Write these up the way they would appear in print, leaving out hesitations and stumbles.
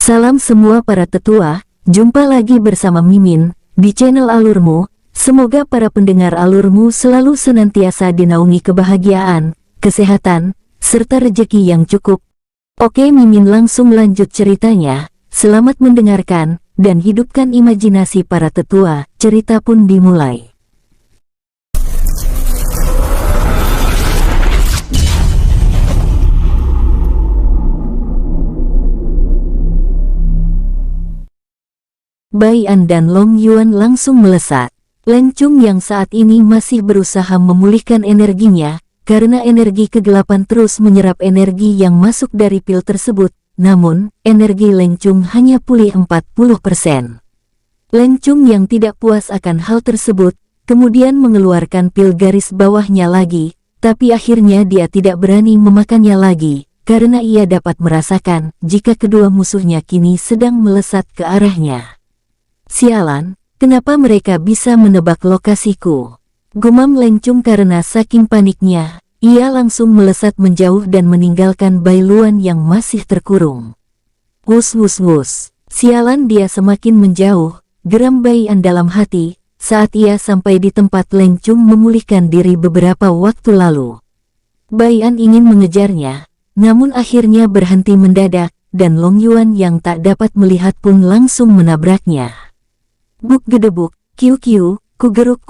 Salam semua para tetua, jumpa lagi bersama Mimin, di channel Alurmu. Semoga para pendengar Alurmu selalu senantiasa dinaungi kebahagiaan, kesehatan, serta rezeki yang cukup. Oke, Mimin langsung lanjut ceritanya. Selamat mendengarkan, dan hidupkan imajinasi para tetua. Cerita pun dimulai. Bai An dan Long Yuan langsung melesat. Leng Chung yang saat ini masih berusaha memulihkan energinya, karena energi kegelapan terus menyerap energi yang masuk dari pil tersebut, namun, energi Leng Chung hanya pulih 40%. Leng Chung yang tidak puas akan hal tersebut, kemudian mengeluarkan pil garis bawahnya lagi, tapi akhirnya dia tidak berani memakannya lagi, karena ia dapat merasakan jika kedua musuhnya kini sedang melesat ke arahnya. Sialan, kenapa mereka bisa menebak lokasiku? Gumam Leng Chung karena saking paniknya, ia langsung melesat menjauh dan meninggalkan Bai Luan yang masih terkurung. Wus wus wus, sialan dia semakin menjauh, geram Bai An dalam hati, saat ia sampai di tempat Leng Chung memulihkan diri beberapa waktu lalu. Bai An ingin mengejarnya, namun akhirnya berhenti mendadak, dan Long Yuan yang tak dapat melihat pun langsung menabraknya. Buk gedebuk, kiu kiu, kugeruk.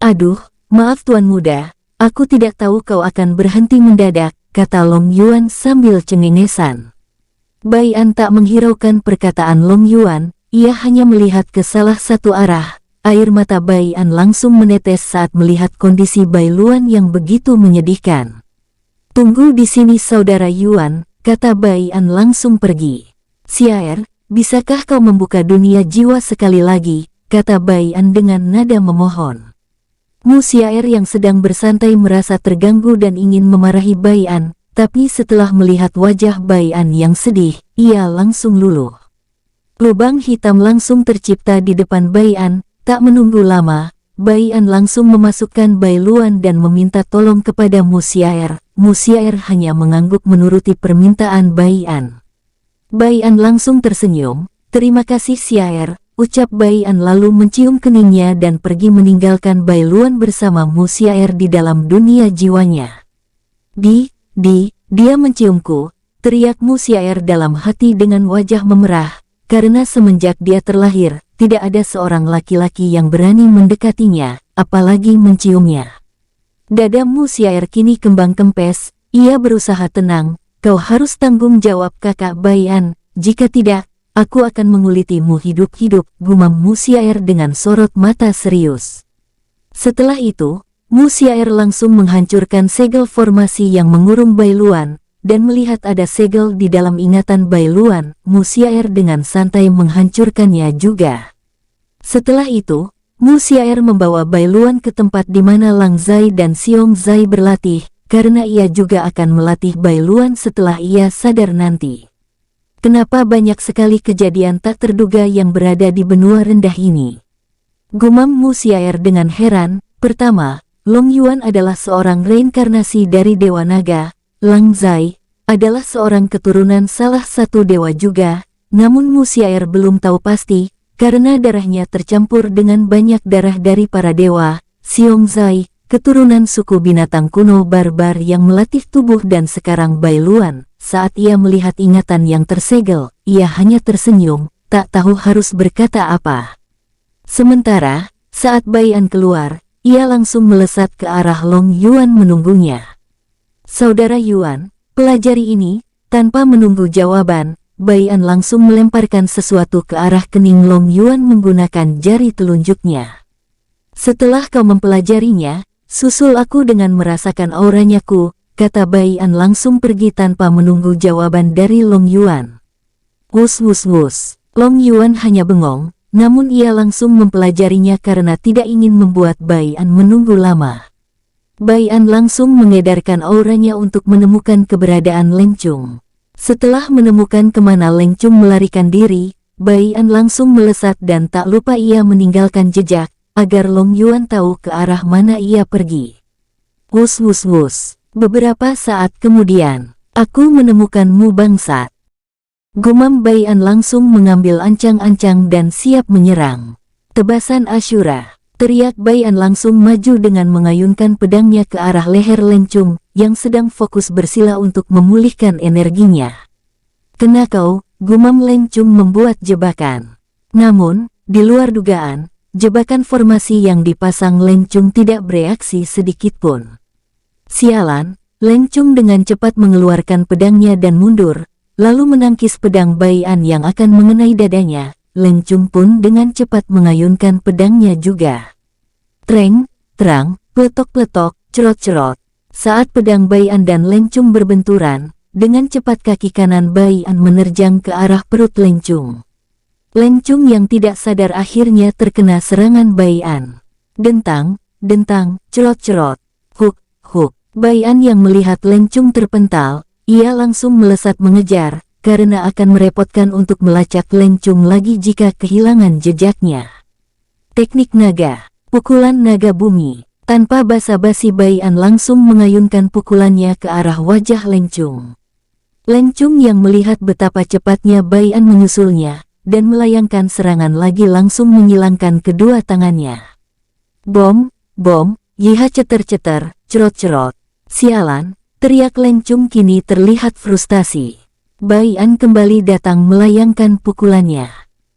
Aduh, maaf Tuan Muda, aku tidak tahu kau akan berhenti mendadak, kata Long Yuan sambil cengengesan. Bai An tak menghiraukan perkataan Long Yuan, ia hanya melihat ke salah satu arah. Air mata Bai An langsung menetes saat melihat kondisi Bai Luan yang begitu menyedihkan. Tunggu di sini saudara Yuan, kata Bai An langsung pergi. Siaer, bisakah kau membuka dunia jiwa sekali lagi, kata Bai An dengan nada memohon. Mu Siaer yang sedang bersantai merasa terganggu dan ingin memarahi Bai An, tapi setelah melihat wajah Bai An yang sedih, ia langsung luluh. Lubang hitam langsung tercipta di depan Bai An, tak menunggu lama, Bai An langsung memasukkan Bai Luan dan meminta tolong kepada Mu Siaer. Mu Siaer hanya mengangguk menuruti permintaan Bai An. Bai An langsung tersenyum, terima kasih Siaer, ucap Bai An lalu mencium keningnya dan pergi meninggalkan Bai Luan bersama Mu Siaer di dalam dunia jiwanya. Dia menciumku, teriak Mu Siaer dalam hati dengan wajah memerah, karena semenjak dia terlahir, tidak ada seorang laki-laki yang berani mendekatinya, apalagi menciumnya. Dada Mu Siaer kini kembang kempes, ia berusaha tenang. Kau harus tanggung jawab kakak Bai An, jika tidak, aku akan mengulitimu hidup-hidup, gumam Mu Siaer dengan sorot mata serius. Setelah itu, Mu Siaer langsung menghancurkan segel formasi yang mengurung Bai Luan, dan melihat ada segel di dalam ingatan Bai Luan, Mu Siaer dengan santai menghancurkannya juga. Setelah itu, Mu Siaer membawa Bai Luan ke tempat di mana Lang Zai dan Xiong Zai berlatih, karena ia juga akan melatih Bai Luan setelah ia sadar nanti. Kenapa banyak sekali kejadian tak terduga yang berada di benua rendah ini? Gumam Mu Siaer dengan heran. Pertama, Long Yuan adalah seorang reinkarnasi dari Dewa Naga, Lang Zai adalah seorang keturunan salah satu dewa juga, namun Mu Siaer belum tahu pasti, karena darahnya tercampur dengan banyak darah dari para dewa. Xiong Zai, keturunan suku binatang kuno barbar yang melatih tubuh, dan sekarang Bai Luan, saat ia melihat ingatan yang tersegel, ia hanya tersenyum, tak tahu harus berkata apa. Sementara, saat Bai An keluar, ia langsung melesat ke arah Long Yuan menunggunya. Saudara Yuan, pelajari ini. Tanpa menunggu jawaban, Bai An langsung melemparkan sesuatu ke arah kening Long Yuan menggunakan jari telunjuknya. Setelah kau mempelajarinya, susul aku dengan merasakan auranya ku, kata Bai An langsung pergi tanpa menunggu jawaban dari Long Yuan. Wus wus wus, Long Yuan hanya bengong, namun ia langsung mempelajarinya karena tidak ingin membuat Bai An menunggu lama. Bai An langsung mengedarkan auranya untuk menemukan keberadaan Leng Chung. Setelah menemukan kemana Leng Chung melarikan diri, Bai An langsung melesat dan tak lupa ia meninggalkan jejak, agar Long Yuan tahu ke arah mana ia pergi. Wus wus wus. Beberapa saat kemudian, aku menemukanmu bangsat. Gumam Bai An langsung mengambil ancang-ancang dan siap menyerang. Tebasan Ashura, teriak Bai An langsung maju dengan mengayunkan pedangnya ke arah leher Leng Chung yang sedang fokus bersila untuk memulihkan energinya. Kena kau, gumam Leng Chung membuat jebakan. Namun, di luar dugaan, jebakan formasi yang dipasang Leng Chung tidak bereaksi sedikitpun. Sialan, Leng Chung dengan cepat mengeluarkan pedangnya dan mundur, lalu menangkis pedang Bai An yang akan mengenai dadanya. Leng Chung pun dengan cepat mengayunkan pedangnya juga. Treng, terang, peletok-peletok, cerot-cerot. Saat pedang Bai An dan Leng Chung berbenturan, dengan cepat kaki kanan Bai An menerjang ke arah perut Leng Chung. Leng Chung yang tidak sadar akhirnya terkena serangan Bai An. Dentang, dentang, cerot-cerot. Huk, huk. Bai An yang melihat Leng Chung terpental, ia langsung melesat mengejar, karena akan merepotkan untuk melacak Leng Chung lagi jika kehilangan jejaknya. Teknik naga, pukulan naga bumi. Tanpa basa-basi Bai An langsung mengayunkan pukulannya ke arah wajah Leng Chung. Leng Chung yang melihat betapa cepatnya Bai An menyusulnya, dan melayangkan serangan lagi langsung menyilangkan kedua tangannya. Bom, bom, yiha ceter-ceter, cerot-cerot. Sialan, teriak Leng Chung kini terlihat frustasi. Bai An kembali datang melayangkan pukulannya.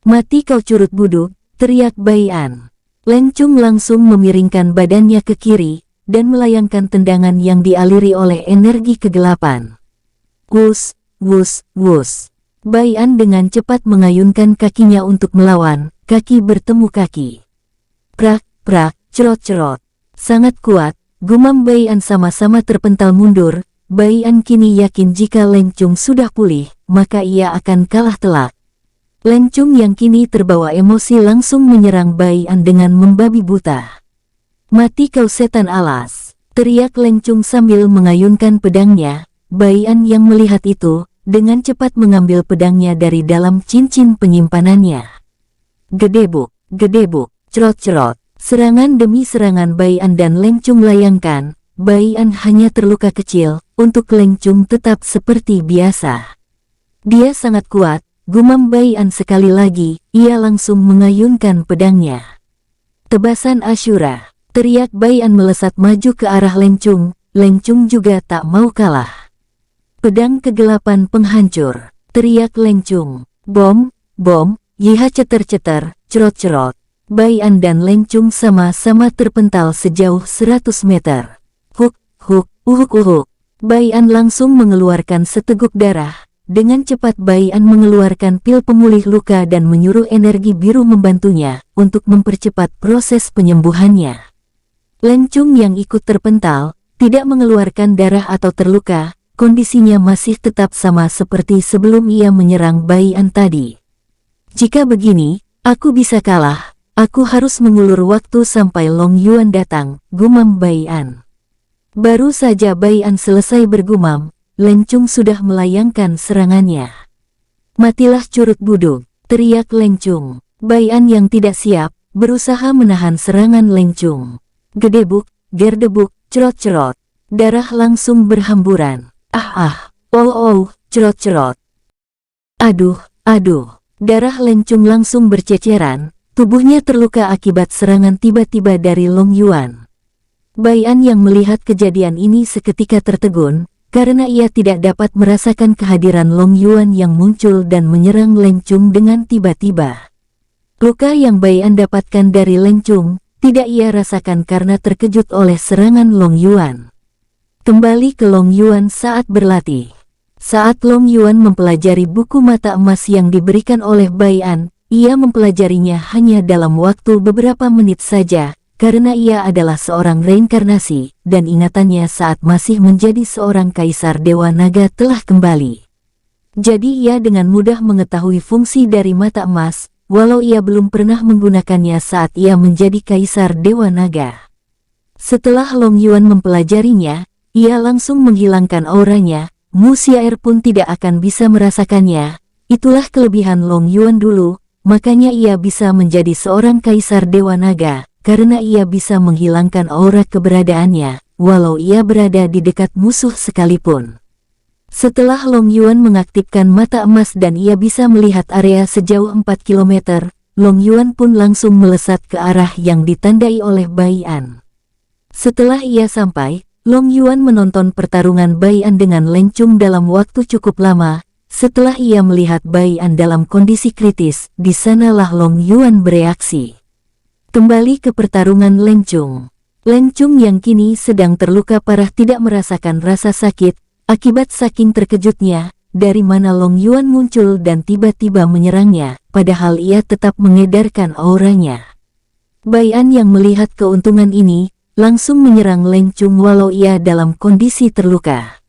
Mati kau curut buduk, teriak Bai An. Leng Chung langsung memiringkan badannya ke kiri, dan melayangkan tendangan yang dialiri oleh energi kegelapan. Wus, wus, wus. Bai An dengan cepat mengayunkan kakinya untuk melawan, kaki bertemu kaki. Prak, prak, cerot-cerot. Sangat kuat, gumam Bai An sama-sama terpental mundur. Bai An kini yakin jika Leng Chung sudah pulih, maka ia akan kalah telak. Leng Chung yang kini terbawa emosi langsung menyerang Bai An dengan membabi buta. Mati kau setan alas, teriak Leng Chung sambil mengayunkan pedangnya. Bai An yang melihat itu, dengan cepat mengambil pedangnya dari dalam cincin penyimpanannya. Gedebuk, cerot-cerot. Serangan demi serangan Bai An dan Leng Chung layangkan. Bai An hanya terluka kecil, untuk Leng Chung tetap seperti biasa. Dia sangat kuat, gumam Bai An sekali lagi, ia langsung mengayunkan pedangnya. Tebasan Ashura, teriak Bai An melesat maju ke arah Leng Chung juga tak mau kalah. Pedang kegelapan penghancur, teriak Leng Chung. Bom, bom, yiha ceter-ceter, cerot-cerot. Bai An dan Leng Chung sama-sama terpental sejauh 100 meter. Huk, huk, uhuk. Bai An langsung mengeluarkan seteguk darah. Dengan cepat Bai An mengeluarkan pil pemulih luka dan menyuruh energi biru membantunya untuk mempercepat proses penyembuhannya. Leng Chung yang ikut terpental, tidak mengeluarkan darah atau terluka, kondisinya masih tetap sama seperti sebelum ia menyerang Bai An tadi. Jika begini, aku bisa kalah, aku harus mengulur waktu sampai Long Yuan datang, gumam Bai An. Baru saja Bai An selesai bergumam, Leng Chung sudah melayangkan serangannya. Matilah curut buduk, teriak Leng Chung. Bai An yang tidak siap, berusaha menahan serangan Leng Chung. Gedebuk, gerdebuk, cerot-cerot. Darah langsung berhamburan. Cerot-cerot. Aduh. Darah Leng Chung langsung berceceran, tubuhnya terluka akibat serangan tiba-tiba dari Long Yuan. Bai An yang melihat kejadian ini seketika tertegun, karena ia tidak dapat merasakan kehadiran Long Yuan yang muncul dan menyerang Leng Chung dengan tiba-tiba. Luka yang Bai An dapatkan dari Leng Chung, tidak ia rasakan karena terkejut oleh serangan Long Yuan. Kembali ke Long Yuan saat berlatih. Saat Long Yuan mempelajari buku mata emas yang diberikan oleh Bai An, ia mempelajarinya hanya dalam waktu beberapa menit saja, karena ia adalah seorang reinkarnasi, dan ingatannya saat masih menjadi seorang kaisar Dewa Naga telah kembali. Jadi ia dengan mudah mengetahui fungsi dari mata emas, walau ia belum pernah menggunakannya saat ia menjadi kaisar Dewa Naga. Setelah Long Yuan mempelajarinya, ia langsung menghilangkan auranya, Mu Xiaer pun tidak akan bisa merasakannya. Itulah kelebihan Long Yuan dulu, makanya ia bisa menjadi seorang kaisar Dewa Naga. Karena ia bisa menghilangkan aura keberadaannya, walau ia berada di dekat musuh sekalipun. Setelah Long Yuan mengaktifkan mata emas dan ia bisa melihat area sejauh 4 km, Long Yuan pun langsung melesat ke arah yang ditandai oleh Bai An. Setelah ia sampai, Long Yuan menonton pertarungan Bai An dengan Leng Chung dalam waktu cukup lama. Setelah ia melihat Bai An dalam kondisi kritis, di sanalah Long Yuan bereaksi. Kembali ke pertarungan Leng Chung. Leng Chung yang kini sedang terluka parah tidak merasakan rasa sakit, akibat saking terkejutnya, dari mana Long Yuan muncul dan tiba-tiba menyerangnya, padahal ia tetap mengedarkan auranya. Bai An yang melihat keuntungan ini, langsung menyerang Leng Chung walau ia dalam kondisi terluka.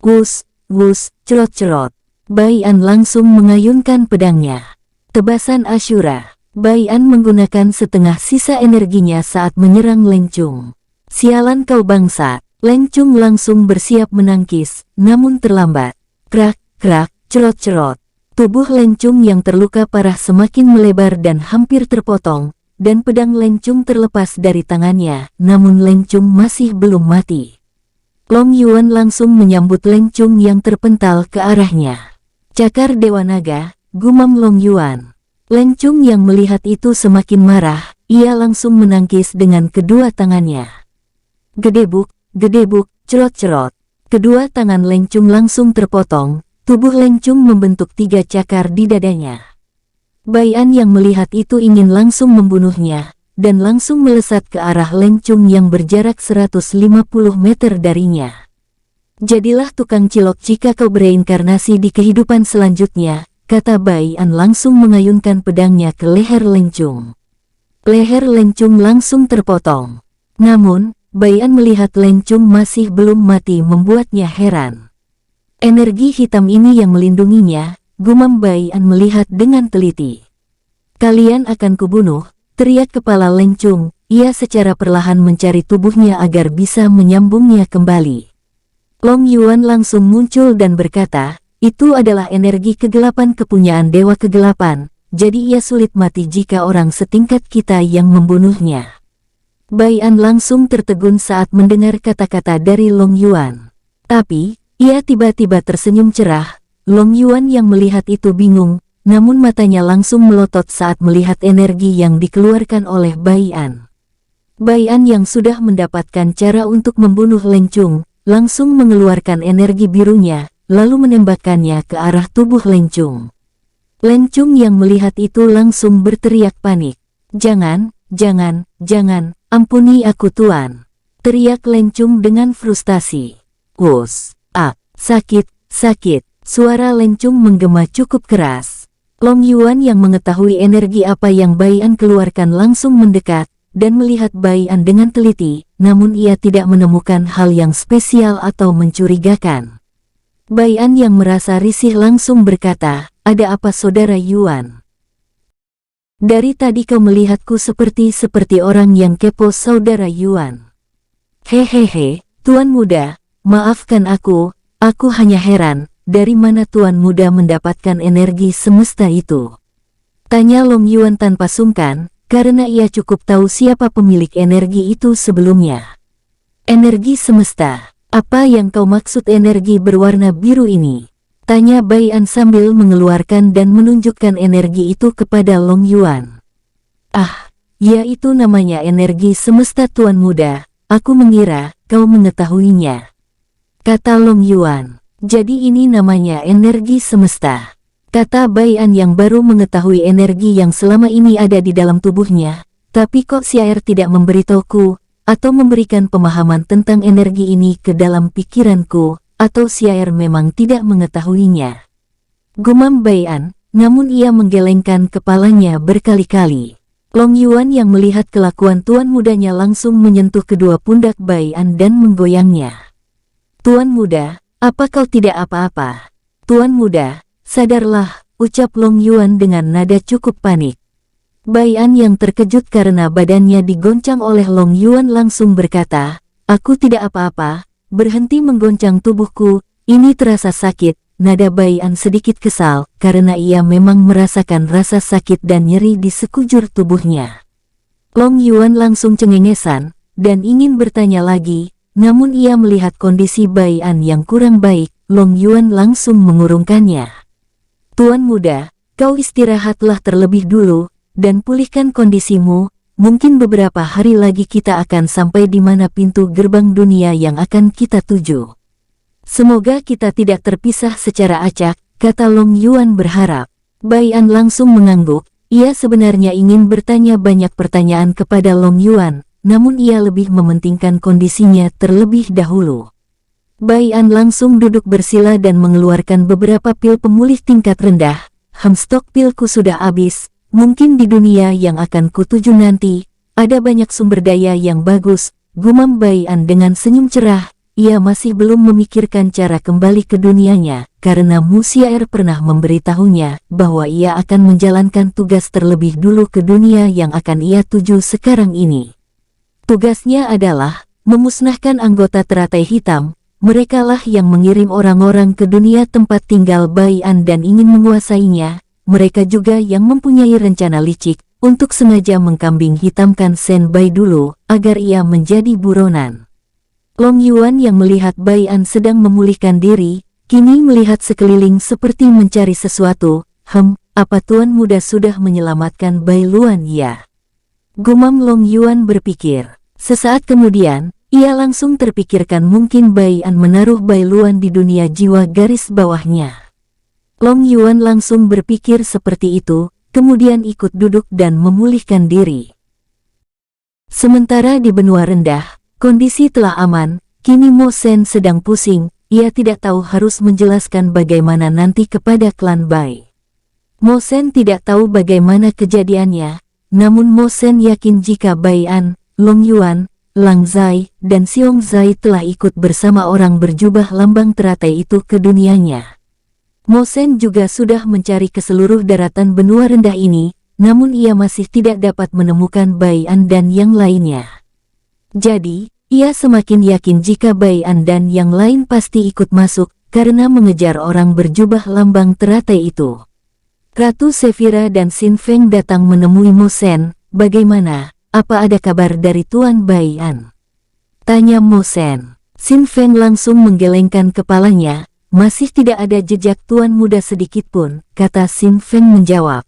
Wus, wus, cerot-cerot. Bai An langsung mengayunkan pedangnya. Tebasan Ashura. Bai An menggunakan setengah sisa energinya saat menyerang Leng Chung. Sialan kau bangsa. Leng Chung langsung bersiap menangkis, namun terlambat. Krak, krak, cerot-cerot. Tubuh Leng Chung yang terluka parah semakin melebar dan hampir terpotong, dan pedang Leng Chung terlepas dari tangannya, namun Leng Chung masih belum mati. Long Yuan langsung menyambut Leng Chung yang terpental ke arahnya. Cakar Dewa Naga, gumam Long Yuan. Leng Chung yang melihat itu semakin marah, ia langsung menangkis dengan kedua tangannya. Gedebuk, gedebuk, cerot-cerot. Kedua tangan Leng Chung langsung terpotong, tubuh Leng Chung membentuk 3 cakar di dadanya. Bai An yang melihat itu ingin langsung membunuhnya, dan langsung melesat ke arah Leng Chung yang berjarak 150 meter darinya. Jadilah tukang cilok jika kau bereinkarnasi di kehidupan selanjutnya, kata Bai An langsung mengayunkan pedangnya ke leher Leng Chung. Leher Leng Chung langsung terpotong. Namun, Bai An melihat Leng Chung masih belum mati membuatnya heran. Energi hitam ini yang melindunginya, gumam Bai An melihat dengan teliti. Kalian akan kubunuh, teriak kepala Leng Chung, ia secara perlahan mencari tubuhnya agar bisa menyambungnya kembali. Long Yuan langsung muncul dan berkata, itu adalah energi kegelapan kepunyaan Dewa Kegelapan, jadi ia sulit mati jika orang setingkat kita yang membunuhnya. Bai An langsung tertegun saat mendengar kata-kata dari Long Yuan. Tapi, ia tiba-tiba tersenyum cerah. Long Yuan yang melihat itu bingung, namun matanya langsung melotot saat melihat energi yang dikeluarkan oleh Bai An. Bai An yang sudah mendapatkan cara untuk membunuh Leng Chung, langsung mengeluarkan energi birunya, lalu menembakkannya ke arah tubuh Leng Chung. Leng Chung yang melihat itu langsung berteriak panik. Jangan, jangan, jangan, ampuni aku Tuan. Teriak Leng Chung dengan frustasi. Wus, sakit, sakit. Suara Leng Chung menggema cukup keras. Long Yuan yang mengetahui energi apa yang Bai An keluarkan langsung mendekat, dan melihat Bai An dengan teliti, namun ia tidak menemukan hal yang spesial atau mencurigakan. Bai An yang merasa risih langsung berkata, ada apa saudara Yuan? Dari tadi kau melihatku seperti orang yang kepo saudara Yuan. Hehehe, Tuan Muda, maafkan aku hanya heran, dari mana Tuan Muda mendapatkan energi semesta itu? Tanya Long Yuan tanpa sungkan, karena ia cukup tahu siapa pemilik energi itu sebelumnya. Energi semesta, apa yang kau maksud energi berwarna biru ini? Tanya Bai An sambil mengeluarkan dan menunjukkan energi itu kepada Long Yuan. Ya itu namanya energi semesta Tuan Muda, aku mengira kau mengetahuinya. Kata Long Yuan. Jadi ini namanya energi semesta. Kata Bai An yang baru mengetahui energi yang selama ini ada di dalam tubuhnya. Tapi kok Xiaer tidak memberitahuku, atau memberikan pemahaman tentang energi ini ke dalam pikiranku, atau Xiaer memang tidak mengetahuinya. Gumam Bai An, namun ia menggelengkan kepalanya berkali-kali. Long Yuan yang melihat kelakuan Tuan Mudanya langsung menyentuh kedua pundak Bai An dan menggoyangnya. Tuan Muda, apa kau tidak apa-apa? Tuan Muda, sadarlah, ucap Long Yuan dengan nada cukup panik. Bai An yang terkejut karena badannya digoncang oleh Long Yuan langsung berkata, aku tidak apa-apa, berhenti menggoncang tubuhku, ini terasa sakit. Nada Bai An sedikit kesal, karena ia memang merasakan rasa sakit dan nyeri di sekujur tubuhnya. Long Yuan langsung cengengesan, dan ingin bertanya lagi, namun ia melihat kondisi Bai An yang kurang baik, Long Yuan langsung mengurungkannya. Tuan muda, kau istirahatlah terlebih dulu, dan pulihkan kondisimu. Mungkin beberapa hari lagi kita akan sampai di mana pintu gerbang dunia yang akan kita tuju. Semoga kita tidak terpisah secara acak, kata Long Yuan berharap. Bai An langsung mengangguk. Ia sebenarnya ingin bertanya banyak pertanyaan kepada Long Yuan, namun ia lebih mementingkan kondisinya terlebih dahulu. Bai An langsung duduk bersila dan mengeluarkan beberapa pil pemulih tingkat rendah. Stok pilku sudah habis, mungkin di dunia yang akan kutuju nanti, ada banyak sumber daya yang bagus, gumam Bai An dengan senyum cerah. Ia masih belum memikirkan cara kembali ke dunianya, karena Mu Xiaer pernah memberitahunya bahwa ia akan menjalankan tugas terlebih dulu ke dunia yang akan ia tuju sekarang ini. Tugasnya adalah memusnahkan anggota teratai hitam. Merekalah yang mengirim orang-orang ke dunia tempat tinggal Bai An dan ingin menguasainya. Mereka juga yang mempunyai rencana licik untuk sengaja mengkambing hitamkan Shen Bai dulu agar ia menjadi buronan. Long Yuan yang melihat Bai An sedang memulihkan diri, kini melihat sekeliling seperti mencari sesuatu. Apa tuan muda sudah menyelamatkan Bai Luan ya? Gumam Long Yuan berpikir. Sesaat kemudian, ia langsung terpikirkan mungkin Bai An menaruh Bai Luan di dunia jiwa garis bawahnya. Long Yuan langsung berpikir seperti itu, kemudian ikut duduk dan memulihkan diri. Sementara di benua rendah, kondisi telah aman, kini Mo Shen sedang pusing, ia tidak tahu harus menjelaskan bagaimana nanti kepada klan Bai. Mo Shen tidak tahu bagaimana kejadiannya, namun Mo Shen yakin jika Bai An, Long Yuan, Lang Zai, dan Xiong Zai telah ikut bersama orang berjubah lambang teratai itu ke dunianya. Mo Shen juga sudah mencari ke seluruh daratan benua rendah ini, namun ia masih tidak dapat menemukan Bai An dan yang lainnya. Jadi, ia semakin yakin jika Bai An dan yang lain pasti ikut masuk, karena mengejar orang berjubah lambang teratai itu. Ratu Sephira dan Xin Feng datang menemui Mo Shen. Bagaimana? Apa ada kabar dari Tuan Bai An? Tanya Mo Shen. Xin Feng langsung menggelengkan kepalanya. Masih tidak ada jejak tuan muda sedikit pun, kata Xin Feng menjawab.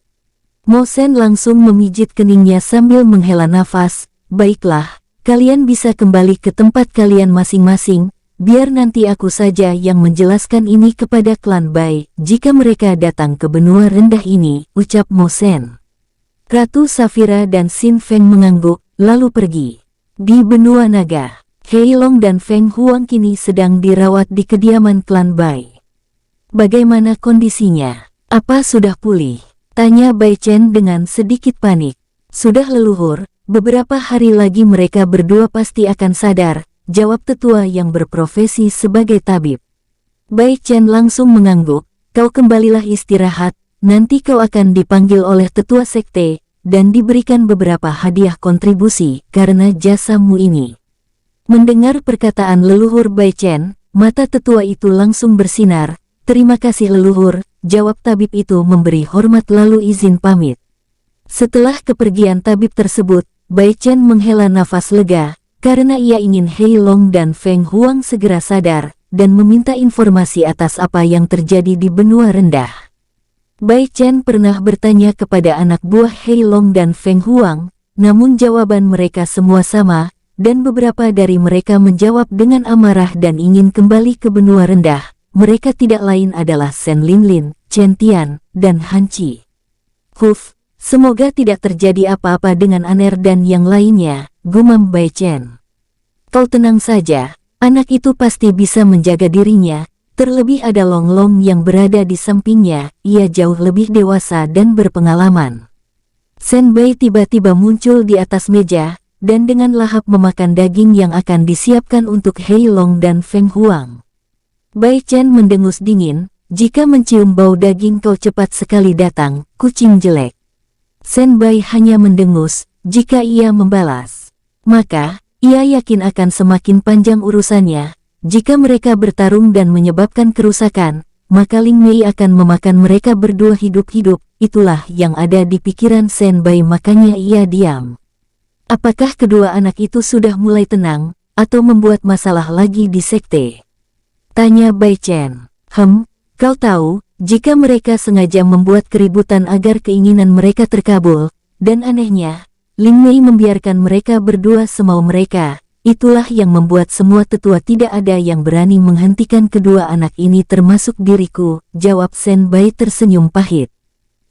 Mo Shen langsung memijit keningnya sambil menghela nafas. Baiklah, kalian bisa kembali ke tempat kalian masing-masing. Biar nanti aku saja yang menjelaskan ini kepada klan Bai jika mereka datang ke benua rendah ini, ucap Mo Shen. Ratu Safira dan Xin Feng mengangguk, lalu pergi. Di benua naga, Hei Long dan Feng Huang kini sedang dirawat di kediaman klan Bai. Bagaimana kondisinya? Apa sudah pulih? Tanya Bai Chen dengan sedikit panik. Sudah leluhur, beberapa hari lagi mereka berdua pasti akan sadar, jawab tetua yang berprofesi sebagai tabib. Bai Chen langsung mengangguk, kau kembalilah istirahat. Nanti kau akan dipanggil oleh tetua sekte, dan diberikan beberapa hadiah kontribusi karena jasamu ini. Mendengar perkataan leluhur Bai Chen, mata tetua itu langsung bersinar. Terima kasih leluhur, jawab tabib itu memberi hormat lalu izin pamit. Setelah kepergian tabib tersebut, Bai Chen menghela nafas lega, karena ia ingin Hei Long dan Feng Huang segera sadar, dan meminta informasi atas apa yang terjadi di benua rendah. Bai Chen pernah bertanya kepada anak buah Hei Long dan Feng Huang, namun jawaban mereka semua sama, dan beberapa dari mereka menjawab dengan amarah dan ingin kembali ke benua rendah. Mereka tidak lain adalah Shen Linlin, Chen Tian, dan Han Qi. Semoga tidak terjadi apa-apa dengan Aner dan yang lainnya, gumam Bai Chen. Kau tenang saja, anak itu pasti bisa menjaga dirinya. Terlebih ada Long Long yang berada di sampingnya, ia jauh lebih dewasa dan berpengalaman. Shen Bai tiba-tiba muncul di atas meja, dan dengan lahap memakan daging yang akan disiapkan untuk Hei Long dan Feng Huang. Bai Chen mendengus dingin, jika mencium bau daging kau cepat sekali datang, kucing jelek. Shen Bai hanya mendengus, jika ia membalas. Maka, ia yakin akan semakin panjang urusannya. Jika mereka bertarung dan menyebabkan kerusakan, maka Ling Mei akan memakan mereka berdua hidup-hidup. Itulah yang ada di pikiran Shen Bai, makanya ia diam. Apakah kedua anak itu sudah mulai tenang, atau membuat masalah lagi di sekte? Tanya Bai Chen. Kau tahu, jika mereka sengaja membuat keributan agar keinginan mereka terkabul, dan anehnya, Ling Mei membiarkan mereka berdua semau mereka. Itulah yang membuat semua tetua tidak ada yang berani menghentikan kedua anak ini termasuk diriku, jawab Shen Bai tersenyum pahit.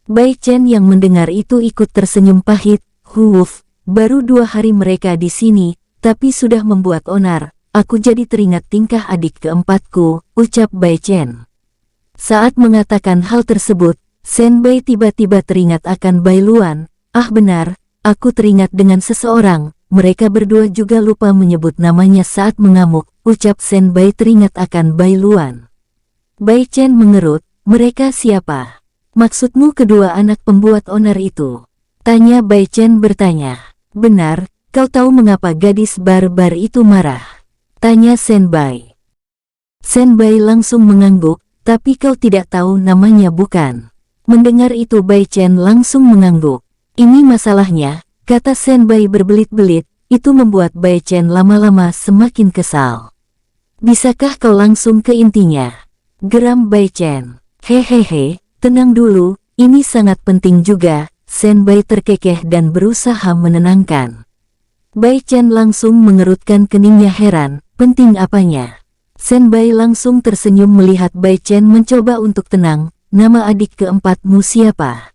Bai Chen yang mendengar itu ikut tersenyum pahit. Huuf, baru 2 hari mereka di sini, tapi sudah membuat onar. Aku jadi teringat tingkah adik keempatku, ucap Bai Chen. Saat mengatakan hal tersebut, Shen Bai tiba-tiba teringat akan Bai Luan. Ah benar, aku teringat dengan seseorang. Mereka berdua juga lupa menyebut namanya saat mengamuk, ucap Shen Bai teringat akan Bai Luan. Bai Chen mengerut, mereka siapa? Maksudmu kedua anak pembuat onar itu? Tanya Bai Chen bertanya. Benar, kau tahu mengapa gadis barbar itu marah? Tanya Shen Bai. Shen Bai langsung mengangguk. Tapi kau tidak tahu namanya bukan? Mendengar itu Bai Chen langsung mengangguk. Ini masalahnya, kata Shen Bai berbelit-belit, itu membuat Bai Chen lama-lama semakin kesal. Bisakah kau langsung ke intinya? Geram Bai Chen. Hehehe, tenang dulu, ini sangat penting juga, Shen Bai terkekeh dan berusaha menenangkan. Bai Chen langsung mengerutkan keningnya heran, penting apanya? Shen Bai langsung tersenyum melihat Bai Chen mencoba untuk tenang. Nama adik keempatmu siapa?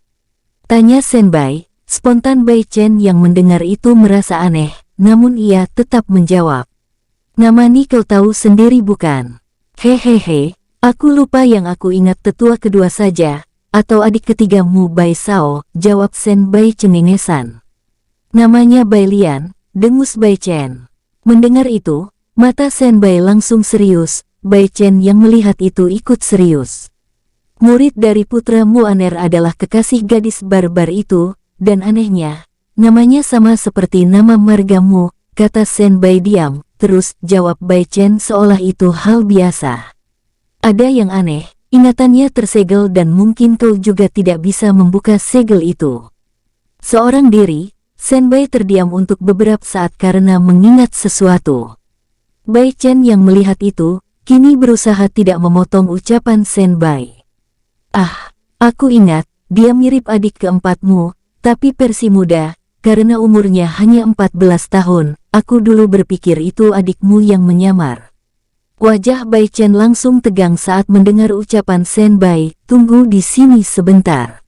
Tanya Shen Bai. Spontan Bai Chen yang mendengar itu merasa aneh, namun ia tetap menjawab. Nama ni kau tahu sendiri bukan? Hehehe, aku lupa yang aku ingat tetua kedua saja, atau adik ketigamu Bai Sao, jawab Shen Bai cengengesan. Namanya Bai Lian, dengus Bai Chen. Mendengar itu, mata Shen Bai langsung serius. Bai Chen yang melihat itu ikut serius. Murid dari putra Muaner adalah kekasih gadis barbar itu, dan anehnya, namanya sama seperti nama margamu, kata Shen Bai diam, terus jawab Bai Chen seolah itu hal biasa. Ada yang aneh, ingatannya tersegel dan mungkin kau juga tidak bisa membuka segel itu. Seorang diri, Shen Bai terdiam untuk beberapa saat karena mengingat sesuatu. Bai Chen yang melihat itu, kini berusaha tidak memotong ucapan Shen Bai. Ah, aku ingat, dia mirip adik keempatmu, tapi versi muda, karena umurnya hanya 14 tahun, aku dulu berpikir itu adikmu yang menyamar. Wajah Bai Chen langsung tegang saat mendengar ucapan Shen Bai, tunggu di sini sebentar.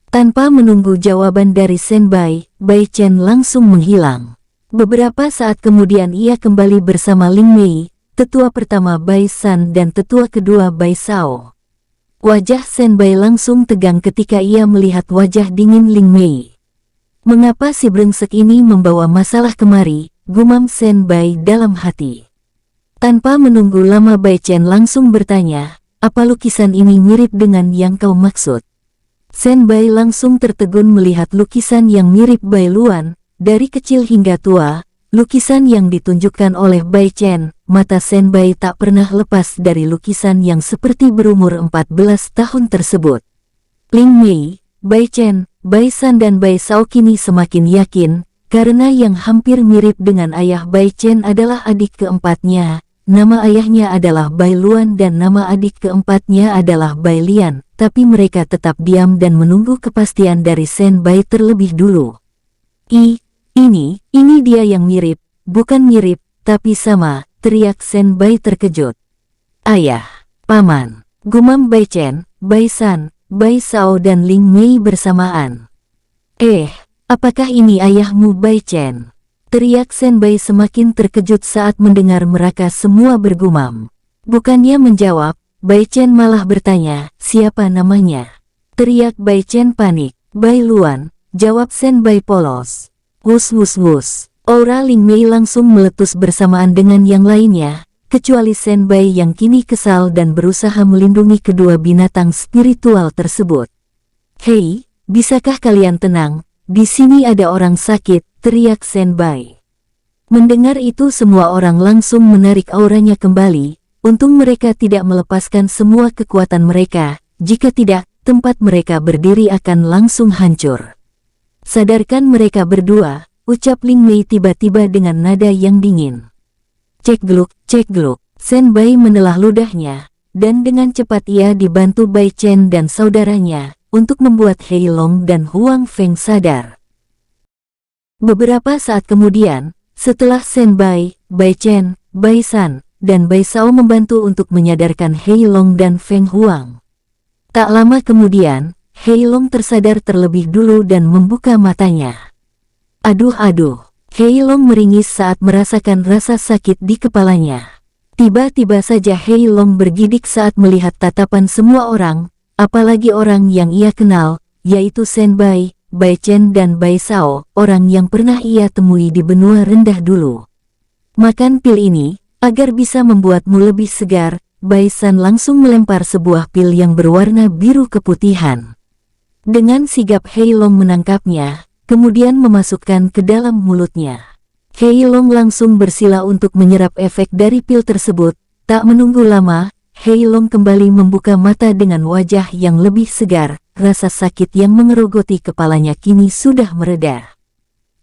Tanpa menunggu jawaban dari Shen Bai, Bai Chen langsung menghilang. Beberapa saat kemudian ia kembali bersama Ling Mei, tetua pertama Bai San dan tetua kedua Bai Sao. Wajah Shen Bai langsung tegang ketika ia melihat wajah dingin Ling Mei. Mengapa si brengsek ini membawa masalah kemari, gumam Shen Bai dalam hati. Tanpa menunggu lama Bai Chen langsung bertanya, apa lukisan ini mirip dengan yang kau maksud? Shen Bai langsung tertegun melihat lukisan yang mirip Bai Luan. Dari kecil hingga tua, lukisan yang ditunjukkan oleh Bai Chen, mata Shen Bai tak pernah lepas dari lukisan yang seperti berumur 14 tahun tersebut. Ling Mei, Bai Chen, Bai San dan Bai Sao kini semakin yakin, karena yang hampir mirip dengan ayah Bai Chen adalah adik keempatnya. Nama ayahnya adalah Bai Luan dan nama adik keempatnya adalah Bai Lian, tapi mereka tetap diam dan menunggu kepastian dari Shen Bai terlebih dulu. Ini dia yang mirip, bukan mirip, tapi sama, teriak Shen Bai terkejut. Ayah, paman, gumam Bai Chen, Bai San, Bai Sao dan Ling Mei bersamaan. Apakah ini ayahmu Bai Chen? Teriak Shen Bai semakin terkejut saat mendengar mereka semua bergumam. Bukannya menjawab, Bai Chen malah bertanya, siapa namanya? Teriak Bai Chen panik. Bai Luan, jawab Shen Bai polos. Wus wus wus. Aura Ling Mei langsung meletus bersamaan dengan yang lainnya, kecuali Shen Bai yang kini kesal dan berusaha melindungi kedua binatang spiritual tersebut. Hei, bisakah kalian tenang? Di sini ada orang sakit, teriak Shen Bai. Mendengar itu semua orang langsung menarik auranya kembali, untung mereka tidak melepaskan semua kekuatan mereka, jika tidak, tempat mereka berdiri akan langsung hancur. Sadarkan mereka berdua, ucap Ling Mei tiba-tiba dengan nada yang dingin. Cek gluk, Shen Bai menelah ludahnya, dan dengan cepat ia dibantu Bai Chen dan saudaranya untuk membuat Hei Long dan Huang Feng sadar. Beberapa saat kemudian, setelah Shen Bai, Bai Chen, Bai San, dan Bai Sao membantu untuk menyadarkan Hei Long dan Feng Huang. Tak lama kemudian, Hei Long tersadar terlebih dulu dan membuka matanya. Aduh, Hei Long meringis saat merasakan rasa sakit di kepalanya. Tiba-tiba saja Hei Long bergidik saat melihat tatapan semua orang, apalagi orang yang ia kenal, yaitu Shen Bai, Bai Chen dan Bai Sao, orang yang pernah ia temui di benua rendah dulu. Makan pil ini, agar bisa membuatmu lebih segar. Bai San langsung melempar sebuah pil yang berwarna biru keputihan. Dengan sigap Hei Long menangkapnya, kemudian memasukkan ke dalam mulutnya. Hei Long langsung bersila untuk menyerap efek dari pil tersebut. Tak menunggu lama, Hei Long kembali membuka mata dengan wajah yang lebih segar. Rasa sakit yang mengerogoti kepalanya kini sudah mereda.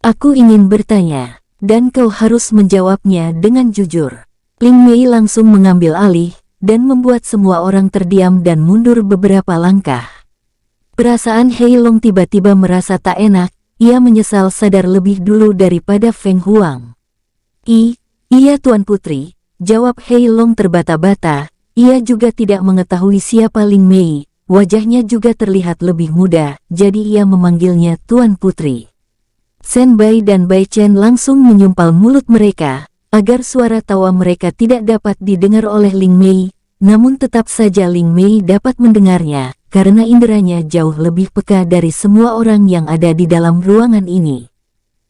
Aku ingin bertanya, dan kau harus menjawabnya dengan jujur. Ling Mei langsung mengambil alih, dan membuat semua orang terdiam dan mundur beberapa langkah. Perasaan Hei Long tiba-tiba merasa tak enak. Ia menyesal sadar lebih dulu daripada Feng Huang. Iya Tuan Putri, jawab Hei Long terbata-bata. Ia juga tidak mengetahui siapa Ling Mei. Wajahnya juga terlihat lebih muda, jadi ia memanggilnya Tuan Putri. Shen Bai dan Bai Chen langsung menyumpal mulut mereka, agar suara tawa mereka tidak dapat didengar oleh Ling Mei. Namun tetap saja Ling Mei dapat mendengarnya, karena inderanya jauh lebih peka dari semua orang yang ada di dalam ruangan ini.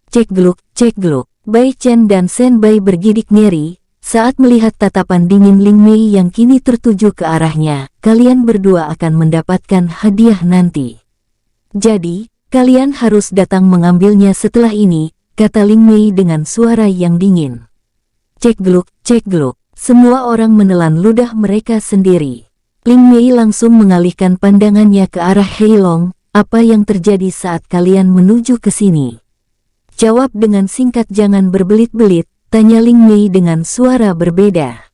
Cek gluk, Bai Chen dan Shen Bai bergidik ngeri, saat melihat tatapan dingin Ling Mei yang kini tertuju ke arahnya. Kalian berdua akan mendapatkan hadiah nanti. Jadi, kalian harus datang mengambilnya setelah ini, kata Ling Mei dengan suara yang dingin. Cek gluk, semua orang menelan ludah mereka sendiri. Ling Mei langsung mengalihkan pandangannya ke arah Hei Long. Apa yang terjadi saat kalian menuju ke sini? Jawab dengan singkat, jangan berbelit-belit, tanya Ling Mei dengan suara berbeda.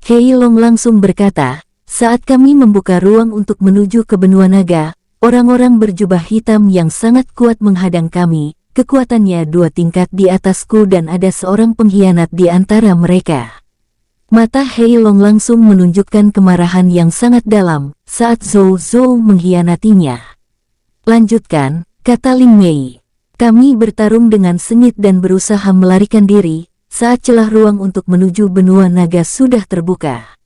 Hei Long langsung berkata, saat kami membuka ruang untuk menuju ke benua naga, orang-orang berjubah hitam yang sangat kuat menghadang kami. Kekuatannya 2 tingkat di atasku dan ada seorang pengkhianat di antara mereka. Mata Hei Long langsung menunjukkan kemarahan yang sangat dalam saat Zhou mengkhianatinya. Lanjutkan, kata Ling Mei. Kami bertarung dengan sengit dan berusaha melarikan diri saat celah ruang untuk menuju benua naga sudah terbuka.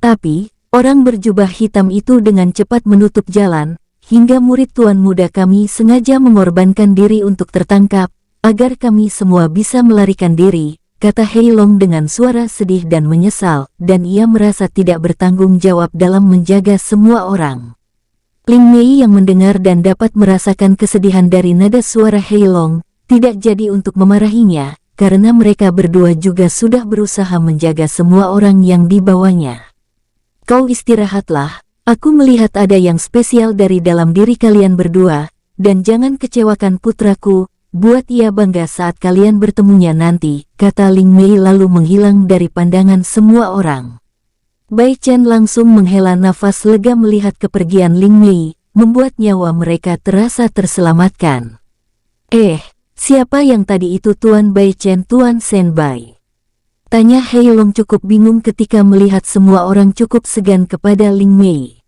Tapi, orang berjubah hitam itu dengan cepat menutup jalan, hingga murid tuan muda kami sengaja mengorbankan diri untuk tertangkap, agar kami semua bisa melarikan diri, kata Hei Long dengan suara sedih dan menyesal, dan ia merasa tidak bertanggung jawab dalam menjaga semua orang. Ling Mei yang mendengar dan dapat merasakan kesedihan dari nada suara Hei Long, tidak jadi untuk memarahinya, karena mereka berdua juga sudah berusaha menjaga semua orang yang dibawanya. Kau istirahatlah, aku melihat ada yang spesial dari dalam diri kalian berdua, dan jangan kecewakan putraku. Buat ia bangga saat kalian bertemunya nanti, kata Ling Mei lalu menghilang dari pandangan semua orang. Bai Chen langsung menghela nafas lega melihat kepergian Ling Mei, membuat nyawa mereka terasa terselamatkan. Siapa yang tadi itu Tuan Bai Chen, Tuan Shen Bai? Tanya Hei Long cukup bingung ketika melihat semua orang cukup segan kepada Ling Mei.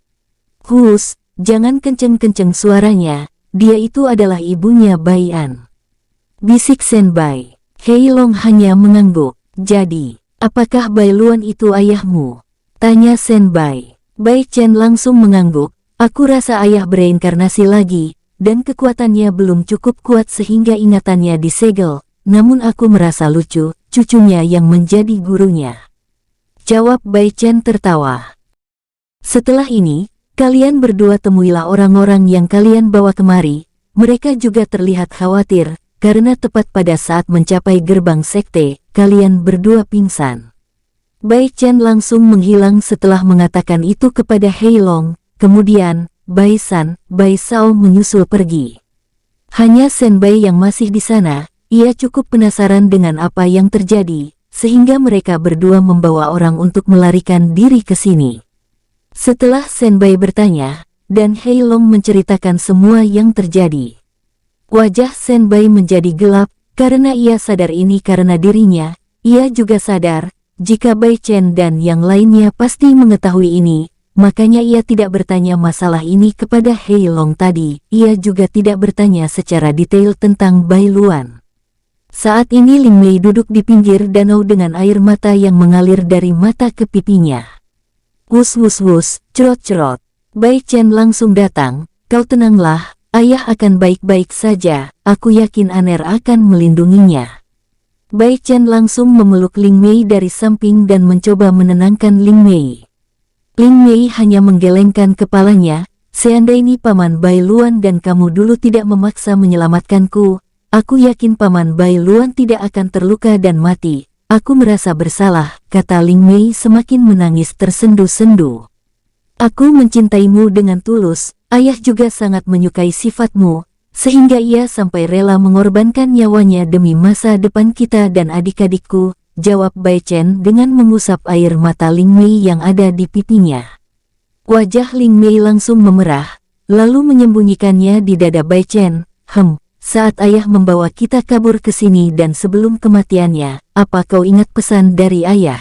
Hus, jangan kenceng-kenceng suaranya, dia itu adalah ibunya Bai An. Bisik Shen Bai. Hei Long hanya mengangguk. Jadi, apakah Bai Luan itu ayahmu? Tanya Shen Bai. Bai Chen langsung mengangguk. Aku rasa ayah bereinkarnasi lagi, dan kekuatannya belum cukup kuat sehingga ingatannya disegel. Namun aku merasa lucu, cucunya yang menjadi gurunya. Jawab Bai Chen tertawa. Setelah ini, kalian berdua temuilah orang-orang yang kalian bawa kemari. Mereka juga terlihat khawatir, karena tepat pada saat mencapai gerbang sekte, kalian berdua pingsan. Bai Chen langsung menghilang setelah mengatakan itu kepada Hei Long, kemudian, Bai San, Bai Sao menyusul pergi. Hanya Shen Bai yang masih di sana, ia cukup penasaran dengan apa yang terjadi, sehingga mereka berdua membawa orang untuk melarikan diri ke sini. Setelah Senbai bertanya, dan Hei Long menceritakan semua yang terjadi, wajah Senbai menjadi gelap, karena ia sadar ini karena dirinya. Ia juga sadar, jika Bai Chen dan yang lainnya pasti mengetahui ini, makanya ia tidak bertanya masalah ini kepada Hei Long tadi. Ia juga tidak bertanya secara detail tentang Bai Luan. Saat ini Ling Mei duduk di pinggir danau dengan air mata yang mengalir dari mata ke pipinya. Wus wus wus, cerot-cerot. Bai Chen langsung datang. Kau tenanglah, ayah akan baik-baik saja, aku yakin Aner akan melindunginya. Bai Chen langsung memeluk Ling Mei dari samping dan mencoba menenangkan Ling Mei. Ling Mei hanya menggelengkan kepalanya. Seandainya Paman Bai Luan dan kamu dulu tidak memaksa menyelamatkanku, aku yakin Paman Bai Luan tidak akan terluka dan mati. Aku merasa bersalah, kata Ling Mei semakin menangis tersendu-sendu. Aku mencintaimu dengan tulus, ayah juga sangat menyukai sifatmu, sehingga ia sampai rela mengorbankan nyawanya demi masa depan kita dan adik-adikku, jawab Bai Chen dengan mengusap air mata Ling Mei yang ada di pipinya. Wajah Ling Mei langsung memerah, lalu menyembunyikannya di dada Bai Chen. Saat ayah membawa kita kabur ke sini dan sebelum kematiannya, apa kau ingat pesan dari ayah?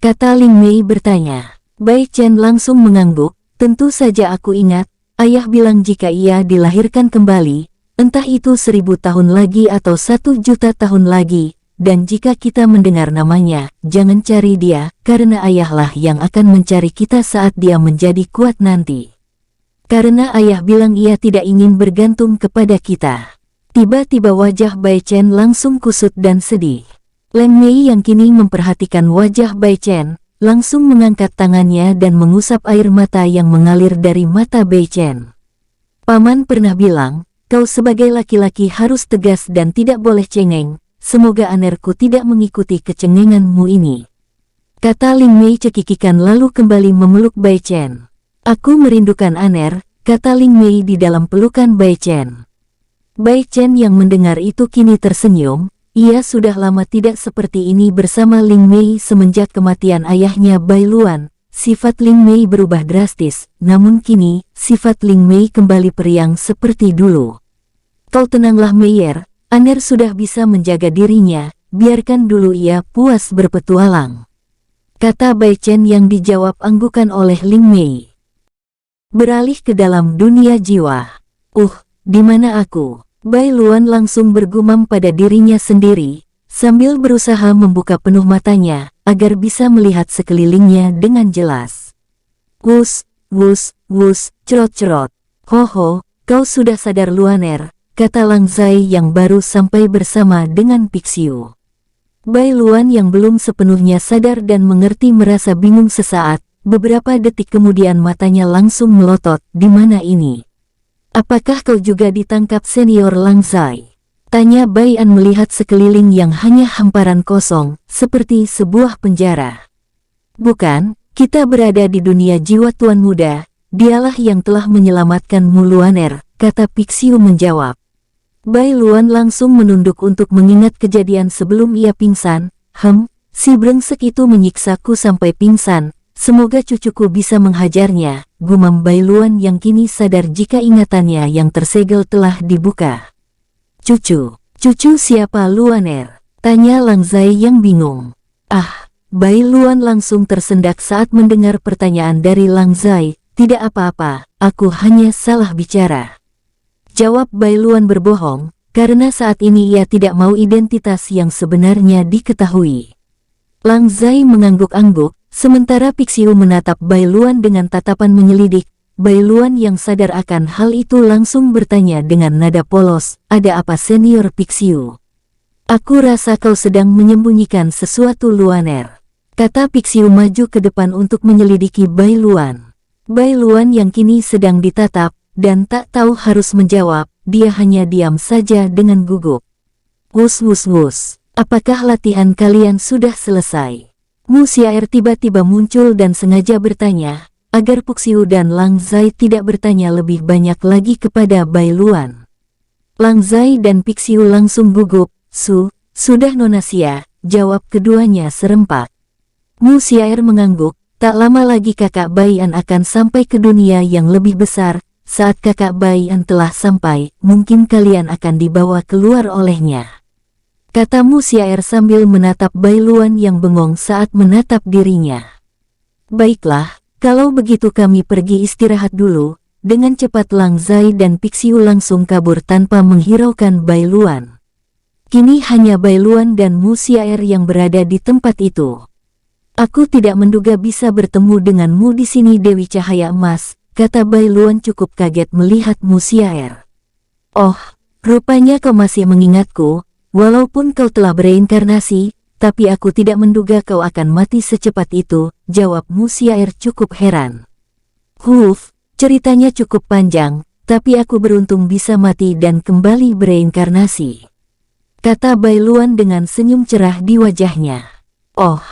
Kata Ling Mei bertanya. Bai Chen langsung mengangguk, tentu saja aku ingat, ayah bilang jika ia dilahirkan kembali, entah itu 1000 tahun lagi atau 1.000.000 tahun lagi, dan jika kita mendengar namanya, jangan cari dia, karena ayahlah yang akan mencari kita saat dia menjadi kuat nanti. Karena ayah bilang ia tidak ingin bergantung kepada kita. Tiba-tiba wajah Bai Chen langsung kusut dan sedih. Ling Mei yang kini memperhatikan wajah Bai Chen, langsung mengangkat tangannya dan mengusap air mata yang mengalir dari mata Bai Chen. Paman pernah bilang, kau sebagai laki-laki harus tegas dan tidak boleh cengeng, semoga Anerku tidak mengikuti kecengenganmu ini. Kata Ling Mei cekikikan lalu kembali memeluk Bai Chen. Aku merindukan Aner, kata Ling Mei di dalam pelukan Bai Chen. Bai Chen yang mendengar itu kini tersenyum, ia sudah lama tidak seperti ini bersama Ling Mei semenjak kematian ayahnya Bai Luan. Sifat Ling Mei berubah drastis, namun kini, sifat Ling Mei kembali periang seperti dulu. Kau tenanglah Meier, Aner sudah bisa menjaga dirinya, biarkan dulu ia puas berpetualang. Kata Bai Chen yang dijawab anggukan oleh Ling Mei. Beralih ke dalam dunia jiwa. Di mana aku? Bai Luan langsung bergumam pada dirinya sendiri, sambil berusaha membuka penuh matanya, agar bisa melihat sekelilingnya dengan jelas. Wus, wus, wus, cerot-cerot. Ho, kau sudah sadar Luaner, kata Lang Zai yang baru sampai bersama dengan Pixiu. Bai Luan yang belum sepenuhnya sadar dan mengerti merasa bingung sesaat. Beberapa detik kemudian matanya langsung melotot, di mana ini? Apakah kau juga ditangkap senior Lang Zai? Tanya Bai An melihat sekeliling yang hanya hamparan kosong, seperti sebuah penjara. Bukan, kita berada di dunia jiwa Tuan Muda, dialah yang telah menyelamatkanmu Luaner, kata Pixiu menjawab. Bai Luan langsung menunduk untuk mengingat kejadian sebelum ia pingsan. Si brengsek itu menyiksaku sampai pingsan. Semoga cucuku bisa menghajarnya, gumam Bai Luan yang kini sadar jika ingatannya yang tersegel telah dibuka. Cucu siapa Luaner? Tanya Lang Zai yang bingung. Bai Luan langsung tersendak saat mendengar pertanyaan dari Lang Zai. Tidak apa-apa, aku hanya salah bicara. Jawab Bai Luan berbohong, karena saat ini ia tidak mau identitas yang sebenarnya diketahui. Lang Zai mengangguk-angguk. Sementara Pixiu menatap Bai Luan dengan tatapan menyelidik. Bai Luan yang sadar akan hal itu langsung bertanya dengan nada polos, ada apa senior Pixiu? Aku rasa kau sedang menyembunyikan sesuatu Luaner. Kata Pixiu maju ke depan untuk menyelidiki Bai Luan. Bai Luan yang kini sedang ditatap, dan tak tahu harus menjawab, dia hanya diam saja dengan gugup. Wus wus wus, apakah latihan kalian sudah selesai? Mu Xiaer tiba-tiba muncul dan sengaja bertanya, agar Pixiu dan Lang Zai tidak bertanya lebih banyak lagi kepada Bai Luan. Lang Zai dan Pixiu langsung gugup. Sudah Nona Xia, jawab keduanya serempak. Mu Xiaer mengangguk, Tak lama lagi kakak Baian akan sampai ke dunia yang lebih besar. Saat kakak Baian telah sampai, mungkin kalian akan dibawa keluar olehnya. Kata Musiaer sambil menatap Bailuan yang bengong saat menatap dirinya. Baiklah, kalau begitu kami pergi istirahat dulu. Dengan cepat Lang Zai dan Pixiu langsung kabur tanpa menghiraukan Bailuan. Kini hanya Bailuan dan Musiaer yang berada di tempat itu. Aku tidak menduga bisa bertemu denganmu di sini Dewi Cahaya Emas, kata Bailuan cukup kaget melihat Musiaer. Oh, rupanya kau masih mengingatku, walaupun kau telah bereinkarnasi, tapi aku tidak menduga kau akan mati secepat itu, jawab Musiaer cukup heran. Ceritanya cukup panjang, tapi aku beruntung bisa mati dan kembali bereinkarnasi, kata Bailuan dengan senyum cerah di wajahnya. Oh,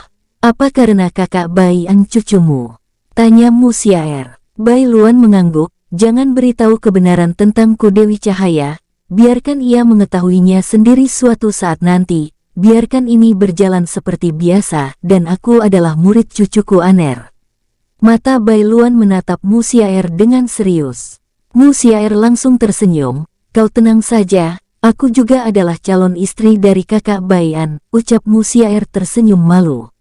apa karena kakak Baian cucumu? Tanya Musiaer. Bailuan mengangguk, jangan beritahu kebenaran tentangku Dewi Cahaya, biarkan ia mengetahuinya sendiri suatu saat nanti, biarkan ini berjalan seperti biasa, dan aku adalah murid cucuku Aner. Mata Bailuan menatap Musiaer dengan serius. Musiaer langsung tersenyum, kau tenang saja, aku juga adalah calon istri dari kakak Baian, ucap Musiaer tersenyum malu.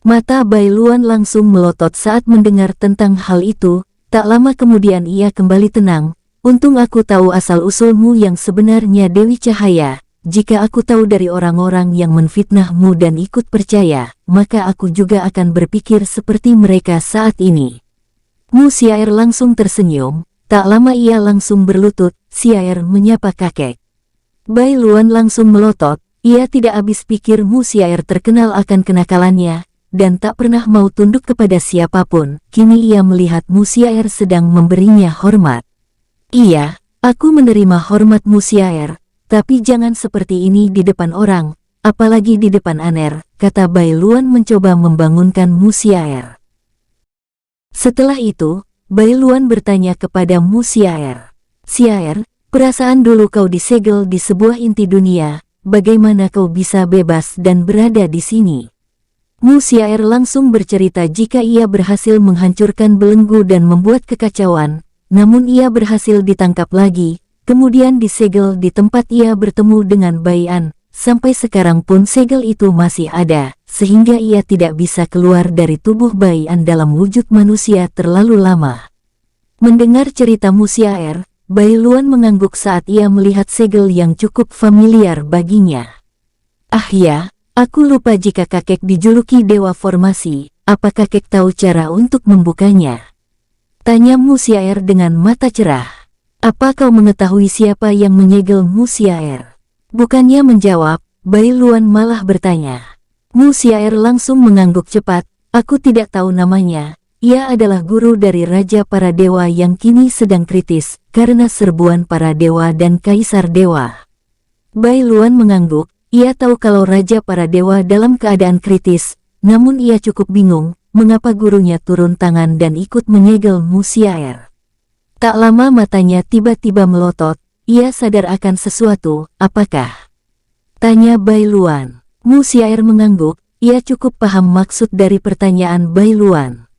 Mata Bailuan langsung melotot saat mendengar tentang hal itu, tak lama kemudian ia kembali tenang. Untung aku tahu asal-usulmu yang sebenarnya Dewi Cahaya, jika aku tahu dari orang-orang yang menfitnahmu dan ikut percaya, maka aku juga akan berpikir seperti mereka saat ini. Musiaer langsung tersenyum, tak lama ia langsung berlutut, Siaer menyapa kakek. Bailuan langsung melotot, ia tidak habis pikir Musiaer terkenal akan kenakalannya, dan tak pernah mau tunduk kepada siapapun. Kini ia melihat Musiaer sedang memberinya hormat. Iya, aku menerima hormat Musiaer, tapi jangan seperti ini di depan orang, apalagi di depan Aner, kata Bailuan mencoba membangunkan Musiaer. Setelah itu, Bailuan bertanya kepada Musiaer. Siaer, perasaan dulu kau disegel di sebuah inti dunia, bagaimana kau bisa bebas dan berada di sini? Musiaer langsung bercerita jika ia berhasil menghancurkan belenggu dan membuat kekacauan, namun ia berhasil ditangkap lagi, kemudian disegel di tempat ia bertemu dengan Baian, sampai sekarang pun segel itu masih ada, sehingga ia tidak bisa keluar dari tubuh Baian dalam wujud manusia terlalu lama. Mendengar cerita Musiaer, Bailuan mengangguk saat ia melihat segel yang cukup familiar baginya. Ah ya, aku lupa jika kakek dijuluki Dewa Formasi, apa kakek tahu cara untuk membukanya? Tanya Musiaer dengan mata cerah. Apa kau mengetahui siapa yang menyegel Musiaer? Bukannya menjawab, Bailuan malah bertanya. Musiaer langsung mengangguk cepat, aku tidak tahu namanya, ia adalah guru dari Raja Para Dewa yang kini sedang kritis, karena serbuan para dewa dan Kaisar Dewa. Bailuan mengangguk, ia tahu kalau Raja Para Dewa dalam keadaan kritis, namun ia cukup bingung, mengapa gurunya turun tangan dan ikut menyegel Musiaer. Tak lama matanya tiba-tiba melotot, ia sadar akan sesuatu, apakah? Tanya Bailuan. Musiaer mengangguk, ia cukup paham maksud dari pertanyaan Bailuan.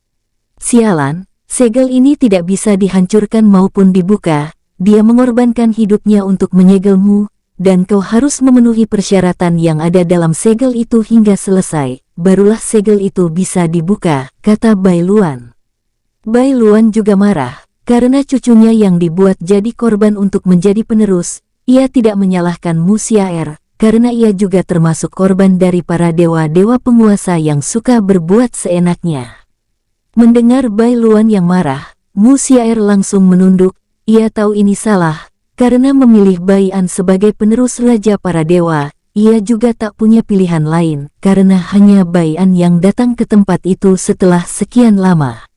Sialan, segel ini tidak bisa dihancurkan maupun dibuka, dia mengorbankan hidupnya untuk menyegelmu, dan kau harus memenuhi persyaratan yang ada dalam segel itu hingga selesai, barulah segel itu bisa dibuka, kata Bailuan. Bailuan juga marah, karena cucunya yang dibuat jadi korban untuk menjadi penerus, ia tidak menyalahkan Musiaer, karena ia juga termasuk korban dari para dewa-dewa penguasa yang suka berbuat seenaknya. Mendengar Bailuan yang marah, Musiaer langsung menunduk, ia tahu ini salah, karena memilih Baian sebagai penerus Raja Para Dewa, ia juga tak punya pilihan lain, karena hanya Baian yang datang ke tempat itu setelah sekian lama.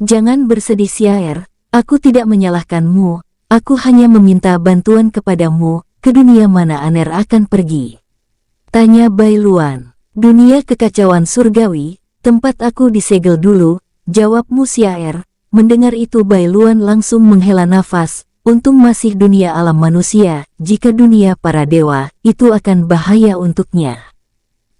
Jangan bersedih Siaer, aku tidak menyalahkanmu, aku hanya meminta bantuan kepadamu, ke dunia mana Aner akan pergi? Tanya Bailuan. Dunia kekacauan surgawi, tempat aku disegel dulu, jawab Musiaer. Mendengar itu Bailuan langsung menghela nafas, untung masih dunia alam manusia, jika dunia para dewa, itu akan bahaya untuknya.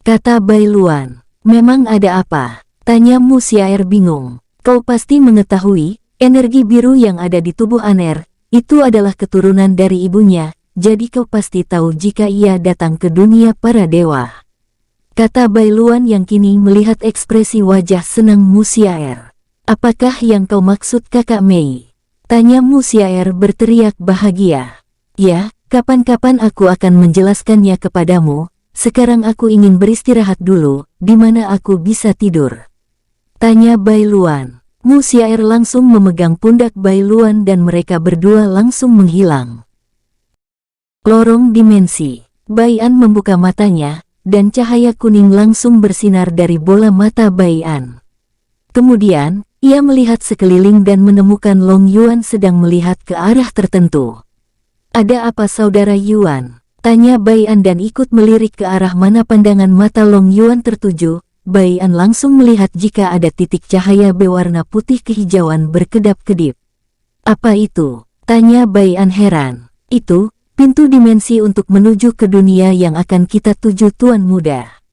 Kata Bailuan. Memang ada apa? Tanya Mu Xiaer bingung. Kau pasti mengetahui, energi biru yang ada di tubuh Aner, itu adalah keturunan dari ibunya, jadi kau pasti tahu jika ia datang ke dunia para dewa. Kata Bai Luan yang kini melihat ekspresi wajah senang Mu Xiaer. Apakah yang kau maksud kakak Mei? Tanya Mu Xiaer berteriak bahagia. Ya, kapan-kapan aku akan menjelaskannya kepadamu, sekarang aku ingin beristirahat dulu, di mana aku bisa tidur. Tanya Bai Luan. Mu Xiaer langsung memegang pundak Bai Luan dan mereka berdua langsung menghilang. Lorong dimensi. Bai An membuka matanya, dan cahaya kuning langsung bersinar dari bola mata Bai An. Kemudian, ia melihat sekeliling dan menemukan Long Yuan sedang melihat ke arah tertentu. Ada apa saudara Yuan? Tanya Bai An dan ikut melirik ke arah mana pandangan mata Long Yuan tertuju. Bai An langsung melihat jika ada titik cahaya berwarna putih kehijauan berkedap-kedip. Apa itu? Tanya Bai An heran. Itu, pintu dimensi untuk menuju ke dunia yang akan kita tuju Tuan Muda.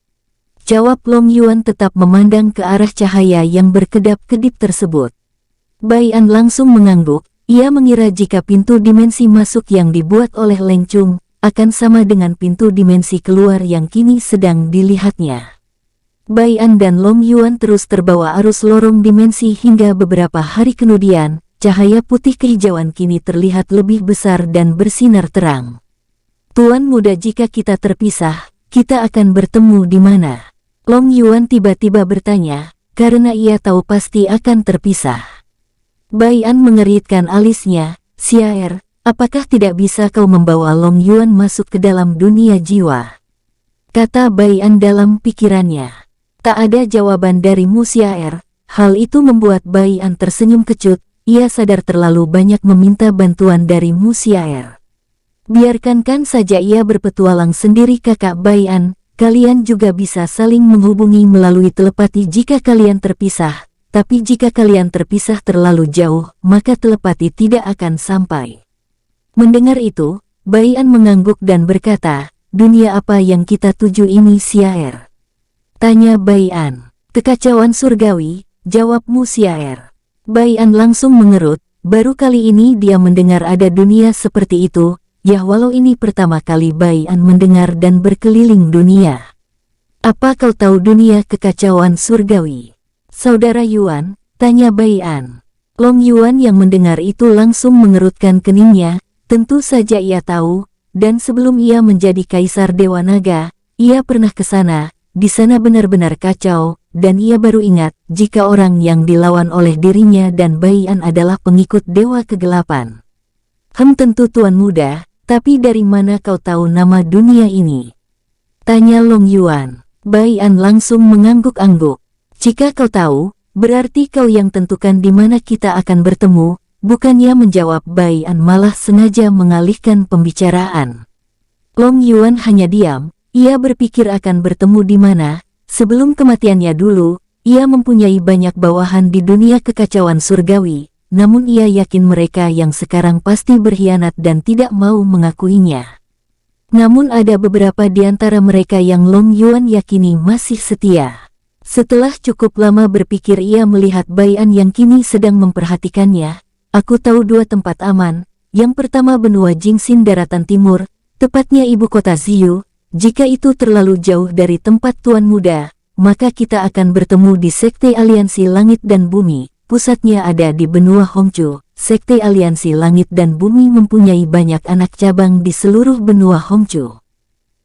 Jawab Long Yuan tetap memandang ke arah cahaya yang berkedap-kedip tersebut. Bai An langsung mengangguk, ia mengira jika pintu dimensi masuk yang dibuat oleh Leng Chung, akan sama dengan pintu dimensi keluar yang kini sedang dilihatnya. Bai An dan Long Yuan terus terbawa arus lorong dimensi hingga beberapa hari kemudian, cahaya putih kehijauan kini terlihat lebih besar dan bersinar terang. Tuan Muda, jika kita terpisah, kita akan bertemu di mana? Long Yuan tiba-tiba bertanya, karena ia tahu pasti akan terpisah. Bai An mengeritkan alisnya, Xiaer, apakah tidak bisa kau membawa Long Yuan masuk ke dalam dunia jiwa? Kata Bai An dalam pikirannya. Tak ada jawaban dari Mu Xiaer. Hal itu membuat Bai An tersenyum kecut, ia sadar terlalu banyak meminta bantuan dari Mu Xiaer. Biarkan saja ia berpetualang sendiri kakak Bai An, kalian juga bisa saling menghubungi melalui telepati jika kalian terpisah, tapi jika kalian terpisah terlalu jauh, maka telepati tidak akan sampai. Mendengar itu, Bai An mengangguk dan berkata, dunia apa yang kita tuju ini Xiaer? Tanya Bai An. Kekacauan surgawi, jawab Mu Xiaer. Bai An langsung mengerut, baru kali ini dia mendengar ada dunia seperti itu, ya walau ini pertama kali Bai An mendengar dan berkeliling dunia. Apa kau tahu dunia kekacauan surgawi? Saudara Yuan, tanya Bai An. Long Yuan yang mendengar itu langsung mengerutkan keningnya, tentu saja ia tahu, dan sebelum ia menjadi Kaisar Dewa Naga, ia pernah ke sana. Di sana benar-benar kacau, dan ia baru ingat jika orang yang dilawan oleh dirinya dan Bai An adalah pengikut Dewa Kegelapan. Tentu Tuan Muda, tapi dari mana kau tahu nama dunia ini? Tanya Long Yuan. Bai An langsung mengangguk-angguk. Jika kau tahu, berarti kau yang tentukan di mana kita akan bertemu, bukannya menjawab. Bai An malah sengaja mengalihkan pembicaraan. Long Yuan hanya diam. Ia berpikir akan bertemu di mana, sebelum kematiannya dulu, ia mempunyai banyak bawahan di dunia kekacauan surgawi, namun ia yakin mereka yang sekarang pasti berkhianat dan tidak mau mengakuinya. Namun ada beberapa di antara mereka yang Long Yuan yakini masih setia. Setelah cukup lama berpikir ia melihat Bai An yang kini sedang memperhatikannya. Aku tahu dua tempat aman, yang pertama benua Jingxin daratan timur, tepatnya ibu kota Ziyu. Jika itu terlalu jauh dari tempat Tuan Muda, maka kita akan bertemu di Sekte Aliansi Langit dan Bumi. Pusatnya ada di benua Hongqiu. Sekte Aliansi Langit dan Bumi mempunyai banyak anak cabang di seluruh benua Hongqiu.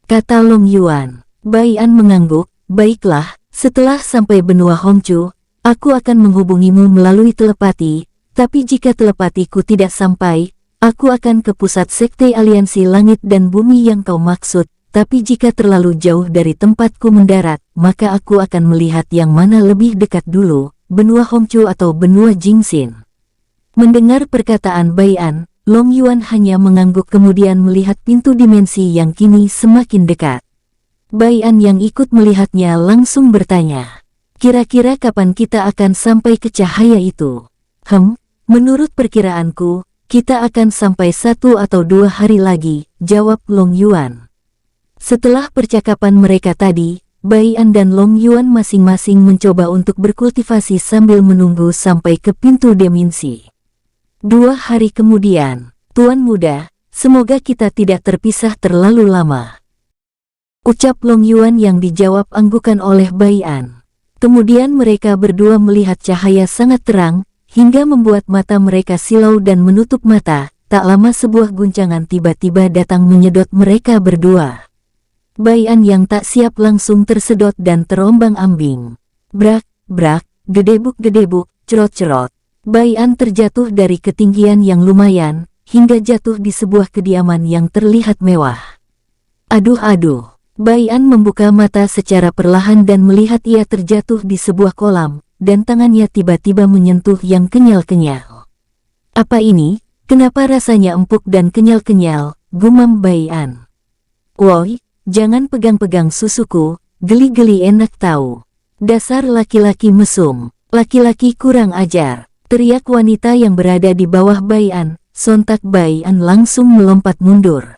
Kata Long Yuan. Bai An mengangguk, baiklah, setelah sampai benua Hongqiu, aku akan menghubungimu melalui telepati, tapi jika telepatiku tidak sampai, aku akan ke pusat Sekte Aliansi Langit dan Bumi yang kau maksud. Tapi jika terlalu jauh dari tempatku mendarat, maka aku akan melihat yang mana lebih dekat dulu, benua Hongqiu atau benua Jingxin. Mendengar perkataan Bai An, Long Yuan hanya mengangguk kemudian melihat pintu dimensi yang kini semakin dekat. Bai An yang ikut melihatnya langsung bertanya, kira-kira kapan kita akan sampai ke cahaya itu? Menurut perkiraanku, kita akan sampai 1 atau 2 hari lagi, jawab Long Yuan. Setelah percakapan mereka tadi, Bai An dan Long Yuan masing-masing mencoba untuk berkultivasi sambil menunggu sampai ke pintu dimensi. 2 hari kemudian, Tuan Muda, semoga kita tidak terpisah terlalu lama, ucap Long Yuan yang dijawab anggukan oleh Bai An. Kemudian mereka berdua melihat cahaya sangat terang, hingga membuat mata mereka silau dan menutup mata. Tak lama sebuah guncangan tiba-tiba datang menyedot mereka berdua. Bai An yang tak siap langsung tersedot dan terombang-ambing. Brak, brak, gedebuk-gedebuk, cerot-cerot. Bai An terjatuh dari ketinggian yang lumayan, hingga jatuh di sebuah kediaman yang terlihat mewah. Aduh. Bai An membuka mata secara perlahan dan melihat ia terjatuh di sebuah kolam, dan tangannya tiba-tiba menyentuh yang kenyal-kenyal. Apa ini? Kenapa rasanya empuk dan kenyal-kenyal? Gumam Bai An. Woi, jangan pegang-pegang susuku, geli-geli enak tahu. Dasar laki-laki mesum, laki-laki kurang ajar, teriak wanita yang berada di bawah Bai An. Sontak Bai An langsung melompat mundur.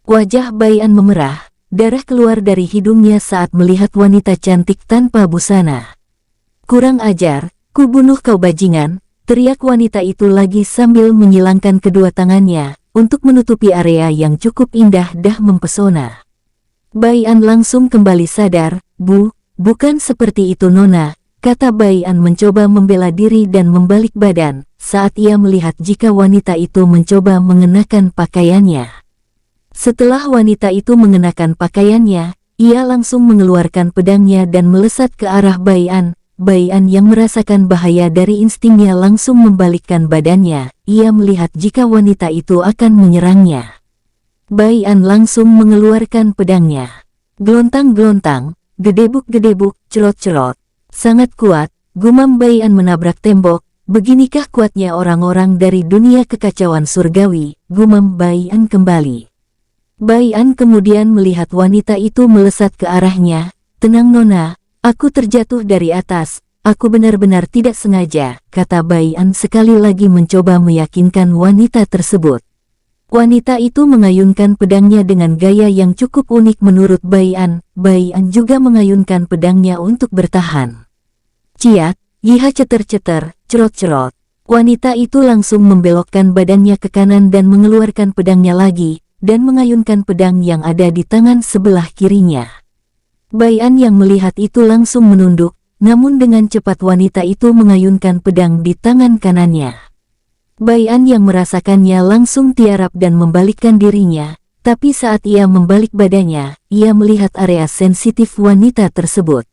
Wajah Bai An memerah, darah keluar dari hidungnya saat melihat wanita cantik tanpa busana. Kurang ajar, ku bunuh kau bajingan, teriak wanita itu lagi sambil menyilangkan kedua tangannya, untuk menutupi area yang cukup indah dah mempesona. Bai An langsung kembali sadar, bukan seperti itu Nona, kata Bai An mencoba membela diri dan membalik badan, saat ia melihat jika wanita itu mencoba mengenakan pakaiannya. Setelah wanita itu mengenakan pakaiannya, ia langsung mengeluarkan pedangnya dan melesat ke arah Bai An. Bai An yang merasakan bahaya dari instingnya langsung membalikkan badannya. Ia melihat jika wanita itu akan menyerangnya. Bai An langsung mengeluarkan pedangnya. Gelontang-gelontang, gedebuk-gedebuk, cerot-cerot. Sangat kuat, gumam Bai An menabrak tembok. Beginikah kuatnya orang-orang dari dunia kekacauan surgawi, gumam Bai An kembali. Bai An kemudian melihat wanita itu melesat ke arahnya. Tenang Nona, aku terjatuh dari atas, aku benar-benar tidak sengaja, kata Bai An sekali lagi mencoba meyakinkan wanita tersebut. Wanita itu mengayunkan pedangnya dengan gaya yang cukup unik menurut Bai An. Bai An juga mengayunkan pedangnya untuk bertahan. Ciat, yiha ceter-ceter, cerot-cerot. Wanita itu langsung membelokkan badannya ke kanan dan mengeluarkan pedangnya lagi, dan mengayunkan pedang yang ada di tangan sebelah kirinya. Bai An yang melihat itu langsung menunduk, namun dengan cepat wanita itu mengayunkan pedang di tangan kanannya. Bai An yang merasakannya langsung tiarap dan membalikkan dirinya, tapi saat ia membalik badannya, ia melihat area sensitif wanita tersebut.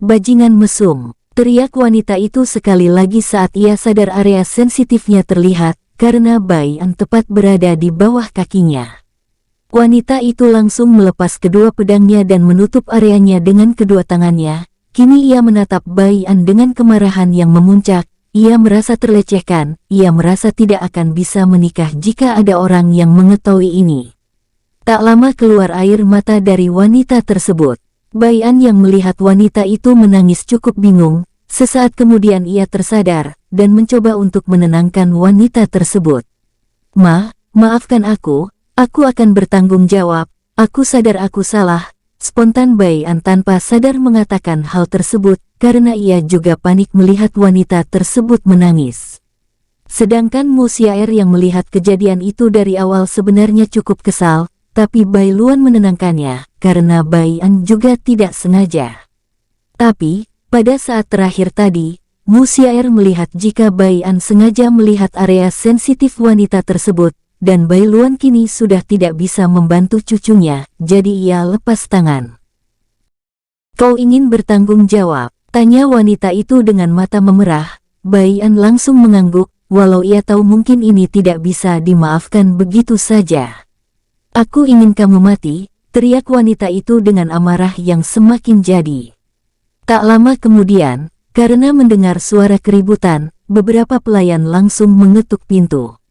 Bajingan mesum, teriak wanita itu sekali lagi saat ia sadar area sensitifnya terlihat, karena Bai An tepat berada di bawah kakinya. Wanita itu langsung melepas kedua pedangnya dan menutup areanya dengan kedua tangannya. Kini ia menatap Bai An dengan kemarahan yang memuncak. Ia merasa terlecehkan, ia merasa tidak akan bisa menikah jika ada orang yang mengetahui ini. Tak lama keluar air mata dari wanita tersebut. Bai An yang melihat wanita itu menangis cukup bingung. Sesaat kemudian ia tersadar, dan mencoba untuk menenangkan wanita tersebut. Maafkan aku akan bertanggung jawab, aku sadar aku salah. Spontan Bai An tanpa sadar mengatakan hal tersebut, karena ia juga panik melihat wanita tersebut menangis. Sedangkan Mu Xiaer yang melihat kejadian itu dari awal sebenarnya cukup kesal, tapi Bai Luan menenangkannya, karena Bai An juga tidak sengaja. Tapi, pada saat terakhir tadi, Mu Xiaer melihat jika Bai An sengaja melihat area sensitif wanita tersebut, dan Bai Luan kini sudah tidak bisa membantu cucunya, jadi ia lepas tangan. Kau ingin bertanggung jawab? Tanya wanita itu dengan mata memerah. Bai An langsung mengangguk, walau ia tahu mungkin ini tidak bisa dimaafkan begitu saja. Aku ingin kamu mati, teriak wanita itu dengan amarah yang semakin jadi. Tak lama kemudian, karena mendengar suara keributan, beberapa pelayan langsung mengetuk pintu.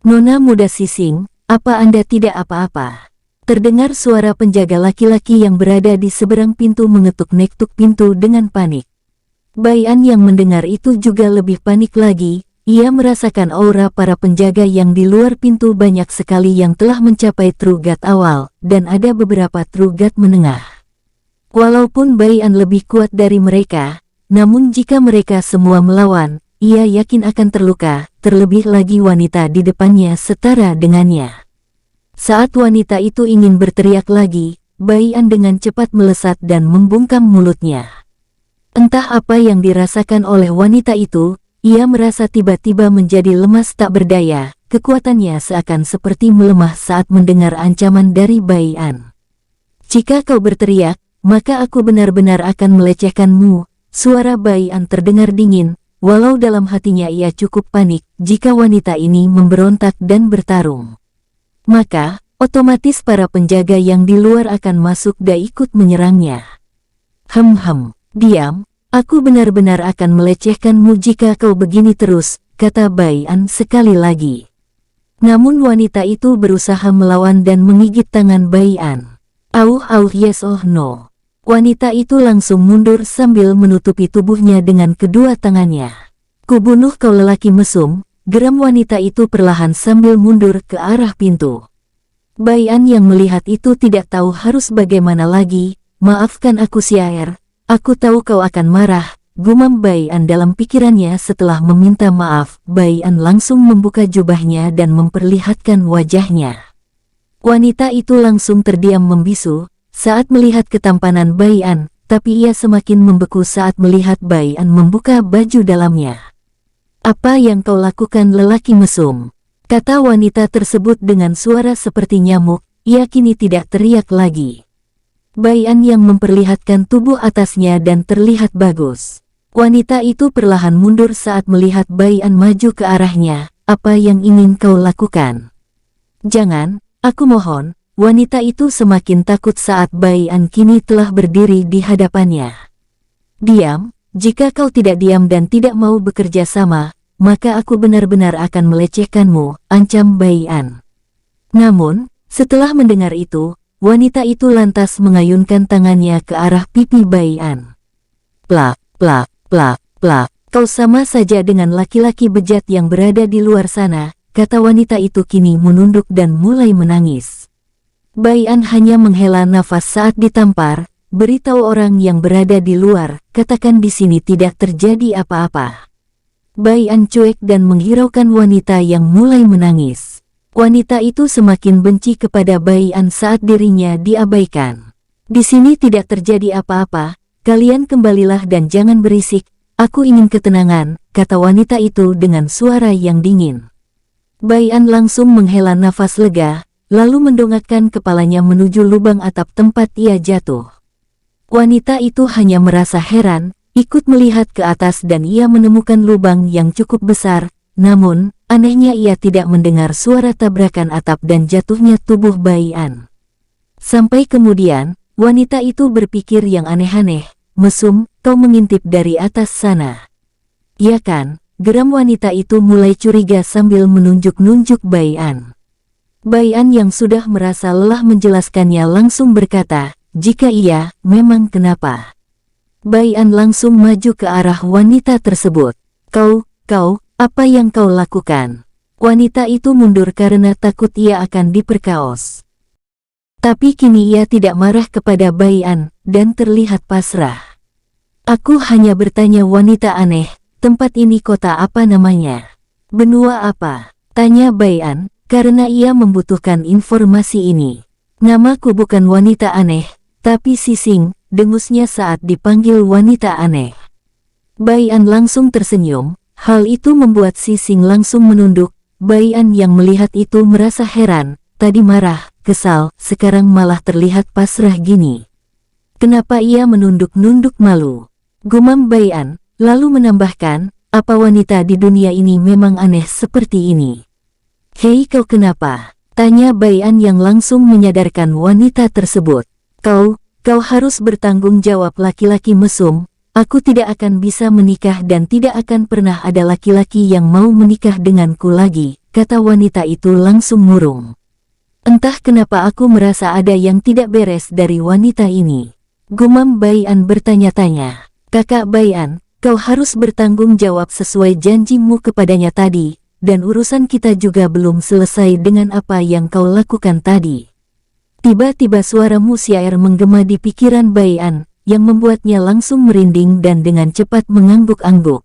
Nona muda Sising, apa Anda tidak apa-apa? Terdengar suara penjaga laki-laki yang berada di seberang pintu mengetuk-nektuk pintu dengan panik. Bai An yang mendengar itu juga lebih panik lagi. Ia merasakan aura para penjaga yang di luar pintu banyak sekali yang telah mencapai True God awal, dan ada beberapa True God menengah. Walaupun Bai'an lebih kuat dari mereka, namun jika mereka semua melawan, ia yakin akan terluka, terlebih lagi wanita di depannya setara dengannya. Saat wanita itu ingin berteriak lagi, Bai'an dengan cepat melesat dan membungkam mulutnya. Entah apa yang dirasakan oleh wanita itu, ia merasa tiba-tiba menjadi lemas tak berdaya, kekuatannya seakan seperti melemah saat mendengar ancaman dari Bai'an. "Jika kau berteriak, maka aku benar-benar akan melecehkanmu." Suara Bai'an terdengar dingin, walau dalam hatinya ia cukup panik jika wanita ini memberontak dan bertarung. Maka, otomatis para penjaga yang di luar akan masuk dan ikut menyerangnya. Diam, aku benar-benar akan melecehkanmu jika kau begini terus," kata Bai'an sekali lagi. Namun wanita itu berusaha melawan dan menggigit tangan Bai'an. Yes oh no." Wanita itu langsung mundur sambil menutupi tubuhnya dengan kedua tangannya. "Kubunuh kau lelaki mesum," geram wanita itu perlahan sambil mundur ke arah pintu. Bai'an yang melihat itu tidak tahu harus bagaimana lagi. "Maafkan aku Xiaer, aku tahu kau akan marah," gumam Bai'an dalam pikirannya. Setelah meminta maaf, Bai'an langsung membuka jubahnya dan memperlihatkan wajahnya. Wanita itu langsung terdiam membisu saat melihat ketampanan Bai'an, tapi ia semakin membeku saat melihat Bai'an membuka baju dalamnya. "Apa yang kau lakukan lelaki mesum?" kata wanita tersebut dengan suara seperti nyamuk. Ia kini tidak teriak lagi. Bai'an yang memperlihatkan tubuh atasnya dan terlihat bagus. Wanita itu perlahan mundur saat melihat Bai'an maju ke arahnya. "Apa yang ingin kau lakukan?" "Jangan, aku mohon." Wanita itu semakin takut saat Bai'an kini telah berdiri di hadapannya. "Diam, jika kau tidak diam dan tidak mau bekerja sama, maka aku benar-benar akan melecehkanmu," ancam Bai'an. Namun, setelah mendengar itu, wanita itu lantas mengayunkan tangannya ke arah pipi Bai'an. Plak, plak, plak, plak. "Kau sama saja dengan laki-laki bejat yang berada di luar sana," kata wanita itu kini menunduk dan mulai menangis. Bai'an hanya menghela nafas saat ditampar. "Beritahu orang yang berada di luar, katakan di sini tidak terjadi apa-apa." Bai'an cuek dan menghiraukan wanita yang mulai menangis. Wanita itu semakin benci kepada Bai'an saat dirinya diabaikan. "Di sini tidak terjadi apa-apa, kalian kembalilah dan jangan berisik, aku ingin ketenangan," kata wanita itu dengan suara yang dingin. Bai'an langsung menghela nafas lega, lalu mendongakkan kepalanya menuju lubang atap tempat ia jatuh. Wanita itu hanya merasa heran, ikut melihat ke atas dan ia menemukan lubang yang cukup besar, namun, anehnya ia tidak mendengar suara tabrakan atap dan jatuhnya tubuh Bai'an. Sampai kemudian, wanita itu berpikir yang aneh-aneh, "Mesum, kau mengintip dari atas sana." "Ya kan?" geram wanita itu mulai curiga sambil menunjuk-nunjuk Bai'an. Bai'an yang sudah merasa lelah menjelaskannya langsung berkata, "Jika iya, memang kenapa?" Bai'an langsung maju ke arah wanita tersebut. Kau, apa yang kau lakukan?" Wanita itu mundur karena takut ia akan diperkaos. Tapi kini ia tidak marah kepada Bai'an, dan terlihat pasrah. "Aku hanya bertanya wanita aneh, tempat ini kota apa namanya?" "Benua apa?" tanya Bai'an, karena ia membutuhkan informasi ini. "Namaku bukan wanita aneh, tapi Sising," dengusnya saat dipanggil wanita aneh. Bai'an langsung tersenyum, hal itu membuat Sising langsung menunduk. Bai'an yang melihat itu merasa heran, tadi marah, kesal, sekarang malah terlihat pasrah gini. Kenapa ia menunduk-nunduk malu? Gumam Bai'an, lalu menambahkan, "Apa wanita di dunia ini memang aneh seperti ini?" "Hei kau kenapa?" tanya Bai'an yang langsung menyadarkan wanita tersebut. Kau harus bertanggung jawab laki-laki mesum, aku tidak akan bisa menikah dan tidak akan pernah ada laki-laki yang mau menikah denganku lagi, kata wanita itu langsung murung. Entah kenapa aku merasa ada yang tidak beres dari wanita ini. Gumam Bai'an bertanya-tanya. Kakak Bai'an, kau harus bertanggung jawab sesuai janjimu kepadanya tadi. Dan urusan kita juga belum selesai dengan apa yang kau lakukan tadi. Tiba-tiba suara Musyair menggema di pikiran Bayan, yang membuatnya langsung merinding dan dengan cepat mengangguk-angguk.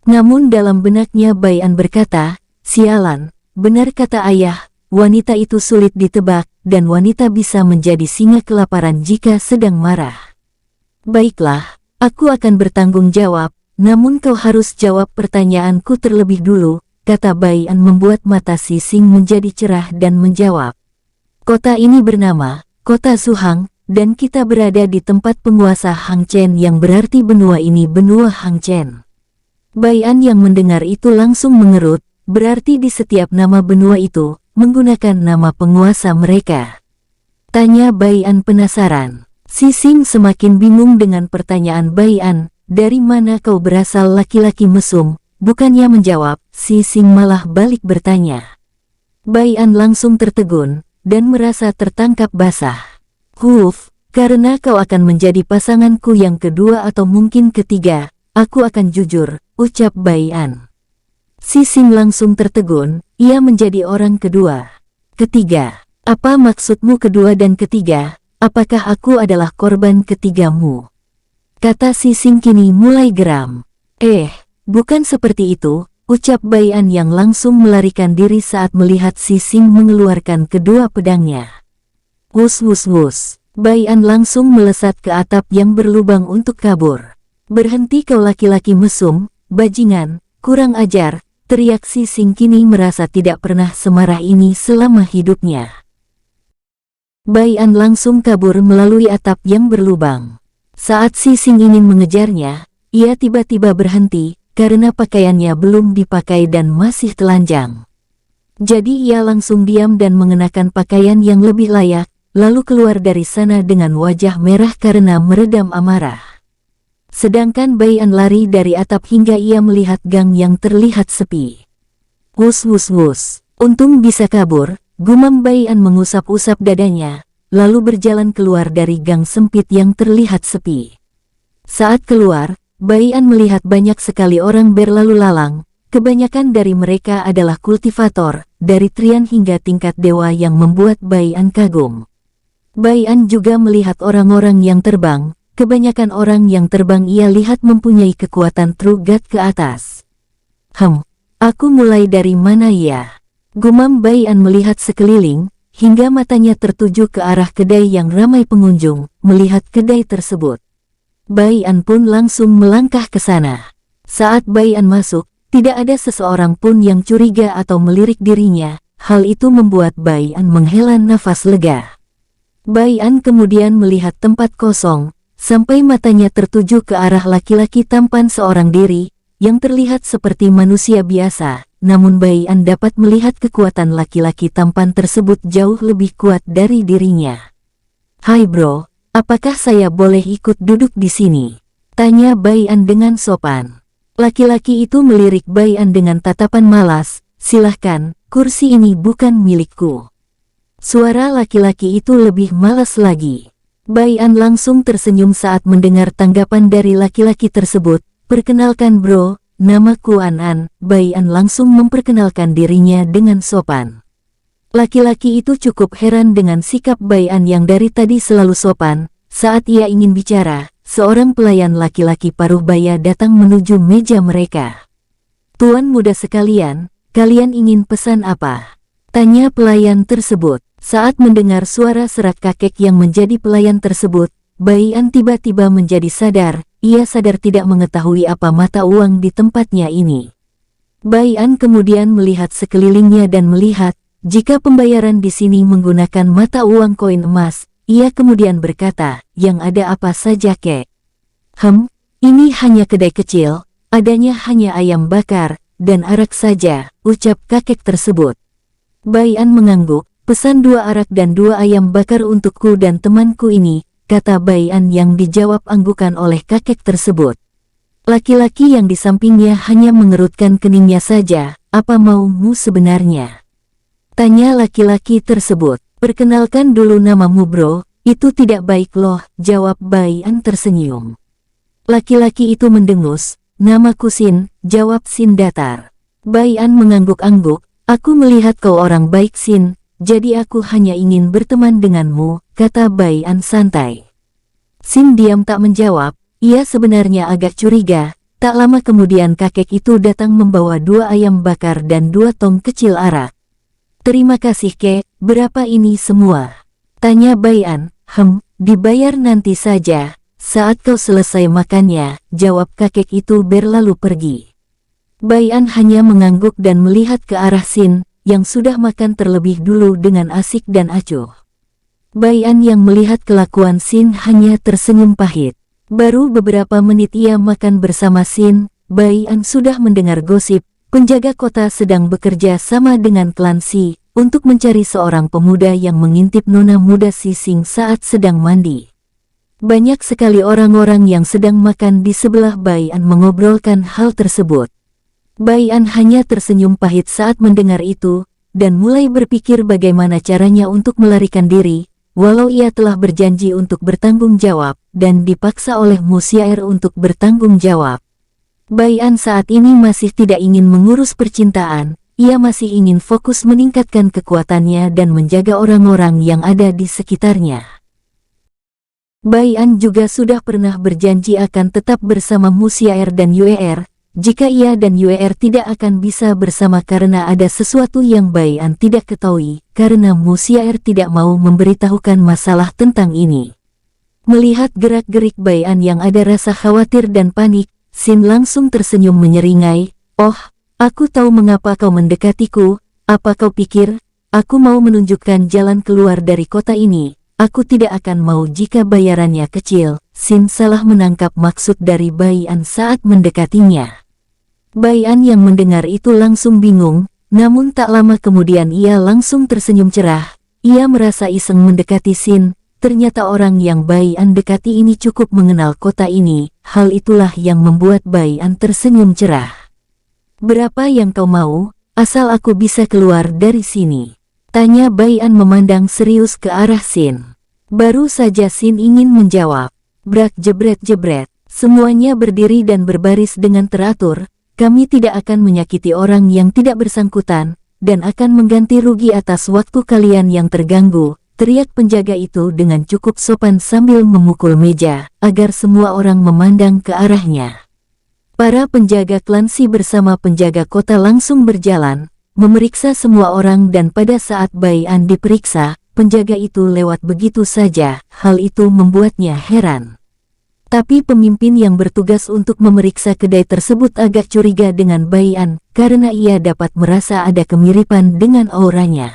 Namun dalam benaknya Bayan berkata, "Sialan, benar kata ayah, wanita itu sulit ditebak, dan wanita bisa menjadi singa kelaparan jika sedang marah. Baiklah, aku akan bertanggung jawab, namun kau harus jawab pertanyaanku terlebih dulu," kata Bayan membuat mata Sising menjadi cerah dan menjawab. "Kota ini bernama Kota Suhang, dan kita berada di tempat penguasa Hang Chen yang berarti benua ini benua Hang Chen." Bayan yang mendengar itu langsung mengerut, berarti di setiap nama benua itu, menggunakan nama penguasa mereka. Tanya Bayan penasaran. Sising semakin bingung dengan pertanyaan Bayan, "Dari mana kau berasal laki-laki mesum?" Bukannya menjawab, Sising malah balik bertanya. Bayan langsung tertegun, dan merasa tertangkap basah. Karena kau akan menjadi pasanganku yang kedua atau mungkin ketiga, aku akan jujur," ucap Bayan. Sising langsung tertegun, ia menjadi orang kedua. "Ketiga? Apa maksudmu kedua dan ketiga? Apakah aku adalah korban ketigamu?" Kata Sising kini mulai geram. Bukan seperti itu," ucap Bayan yang langsung melarikan diri saat melihat Sising mengeluarkan kedua pedangnya. Wus wus wus. Bayan langsung melesat ke atap yang berlubang untuk kabur. "Berhenti kau laki-laki mesum, bajingan, kurang ajar," teriak Sising kini merasa tidak pernah semarah ini selama hidupnya. Bayan langsung kabur melalui atap yang berlubang. Saat Sising ingin mengejarnya, ia tiba-tiba berhenti, karena pakaiannya belum dipakai dan masih telanjang. Jadi ia langsung diam dan mengenakan pakaian yang lebih layak, lalu keluar dari sana dengan wajah merah karena meredam amarah. Sedangkan Bayan lari dari atap hingga ia melihat gang yang terlihat sepi. Wus wus wus. Untung bisa kabur, gumam Bayan mengusap-usap dadanya, lalu berjalan keluar dari gang sempit yang terlihat sepi. Saat keluar, Bayan melihat banyak sekali orang berlalu lalang, kebanyakan dari mereka adalah kultivator, dari Trian hingga tingkat dewa yang membuat Bayan kagum. Bayan juga melihat orang-orang yang terbang, kebanyakan orang yang terbang ia lihat mempunyai kekuatan True God ke atas. Aku mulai dari mana ya? Gumam Bayan melihat sekeliling, hingga matanya tertuju ke arah kedai yang ramai pengunjung, melihat kedai tersebut. Bayan pun langsung melangkah ke sana. Saat Bayan masuk, tidak ada seseorang pun yang curiga atau melirik dirinya, hal itu membuat Bayan menghela nafas lega. Bayan kemudian melihat tempat kosong, sampai matanya tertuju ke arah laki-laki tampan seorang diri, yang terlihat seperti manusia biasa, namun Bayan dapat melihat kekuatan laki-laki tampan tersebut jauh lebih kuat dari dirinya. "Hai bro, apakah saya boleh ikut duduk di sini?" tanya Bayan dengan sopan. Laki-laki itu melirik Bayan dengan tatapan malas, "Silahkan, kursi ini bukan milikku." Suara laki-laki itu lebih malas lagi. Bayan langsung tersenyum saat mendengar tanggapan dari laki-laki tersebut. "Perkenalkan bro, namaku An-An." Bayan langsung memperkenalkan dirinya dengan sopan. Laki-laki itu cukup heran dengan sikap Bayan yang dari tadi selalu sopan. Saat ia ingin bicara, seorang pelayan laki-laki paruh baya datang menuju meja mereka. "Tuan muda sekalian, kalian ingin pesan apa?" tanya pelayan tersebut. Saat mendengar suara serak kakek yang menjadi pelayan tersebut, Bayan tiba-tiba menjadi sadar, ia sadar tidak mengetahui apa mata uang di tempatnya ini. Bayan kemudian melihat sekelilingnya dan melihat, jika pembayaran di sini menggunakan mata uang koin emas, ia kemudian berkata, "Yang ada apa saja kek?" Ini hanya kedai kecil, adanya hanya ayam bakar, dan arak saja," ucap kakek tersebut. Bayan mengangguk. "Pesan 2 arak dan 2 ayam bakar untukku dan temanku ini," kata Bayan yang dijawab anggukan oleh kakek tersebut. Laki-laki yang di sampingnya hanya mengerutkan keningnya saja. "Apa maumu sebenarnya?" tanya laki-laki tersebut. "Perkenalkan dulu namamu bro." "Itu tidak baik loh," jawab Bayan tersenyum. Laki-laki itu mendengus. "Namaku Sin," jawab Sin datar. Bayan mengangguk-angguk. "Aku melihat kau orang baik Sin, jadi aku hanya ingin berteman denganmu, kata Bai An santai. Sin diam tak menjawab, ia sebenarnya agak curiga. Tak lama kemudian kakek itu datang membawa 2 ayam bakar dan 2 tong kecil arak. Terima kasih kek, berapa ini semua? Tanya Bai An. Dibayar nanti saja, saat kau selesai makannya, jawab kakek itu berlalu pergi. Bai An hanya mengangguk dan melihat ke arah Sin, yang sudah makan terlebih dulu dengan asik dan acuh. Bai An yang melihat kelakuan Sin hanya tersenyum pahit. Baru beberapa menit ia makan bersama Sin, Bai An sudah mendengar gosip, penjaga kota sedang bekerja sama dengan klan Si, untuk mencari seorang pemuda yang mengintip nona muda Sising saat sedang mandi. Banyak sekali orang-orang yang sedang makan di sebelah Bai An mengobrolkan hal tersebut. Bai An hanya tersenyum pahit saat mendengar itu, dan mulai berpikir bagaimana caranya untuk melarikan diri, walau ia telah berjanji untuk bertanggung jawab, dan dipaksa oleh Musyair untuk bertanggung jawab. Bai An saat ini masih tidak ingin mengurus percintaan, ia masih ingin fokus meningkatkan kekuatannya dan menjaga orang-orang yang ada di sekitarnya. Bai An juga sudah pernah berjanji akan tetap bersama Musyair dan Yue'er, jika ia dan Yue'er tidak akan bisa bersama karena ada sesuatu yang Bai An tidak ketahui, karena Musyair tidak mau memberitahukan masalah tentang ini. Melihat gerak-gerik Bai An yang ada rasa khawatir dan panik, Sin langsung tersenyum menyeringai, "Oh, aku tahu mengapa kau mendekatiku, apa kau pikir, aku mau menunjukkan jalan keluar dari kota ini, aku tidak akan mau jika bayarannya kecil." Sin salah menangkap maksud dari Bai An saat mendekatinya. Bai An yang mendengar itu langsung bingung, namun tak lama kemudian ia langsung tersenyum cerah, ia merasa iseng mendekati Sin, ternyata orang yang Bai An dekati ini cukup mengenal kota ini, hal itulah yang membuat Bai An tersenyum cerah. "Berapa yang kau mau, asal aku bisa keluar dari sini?" tanya Bai An memandang serius ke arah Sin. Baru saja Sin ingin menjawab, brak jebret-jebret, semuanya berdiri dan berbaris dengan teratur, "Kami tidak akan menyakiti orang yang tidak bersangkutan, dan akan mengganti rugi atas waktu kalian yang terganggu," teriak penjaga itu dengan cukup sopan sambil memukul meja, agar semua orang memandang ke arahnya. Para penjaga klan Si bersama penjaga kota langsung berjalan, memeriksa semua orang dan pada saat Bai An diperiksa, penjaga itu lewat begitu saja, hal itu membuatnya heran. Tapi pemimpin yang bertugas untuk memeriksa kedai tersebut agak curiga dengan Bai An, karena ia dapat merasa ada kemiripan dengan auranya.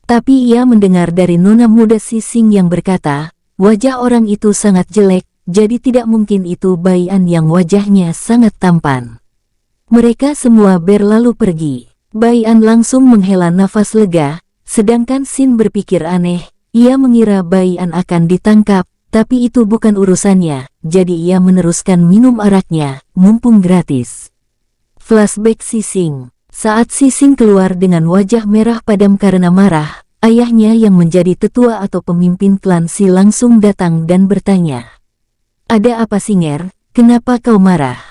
Tapi ia mendengar dari nona muda Sising yang berkata, wajah orang itu sangat jelek, jadi tidak mungkin itu Bai An yang wajahnya sangat tampan. Mereka semua berlalu pergi. Bai An langsung menghela nafas lega, sedangkan Sin berpikir aneh, ia mengira Bai An akan ditangkap, tapi itu bukan urusannya, jadi ia meneruskan minum araknya, mumpung gratis. Flashback Sising. Saat Sising keluar dengan wajah merah padam karena marah, ayahnya yang menjadi tetua atau pemimpin klan Si langsung datang dan bertanya, "Ada apa Singer? Kenapa kau marah?"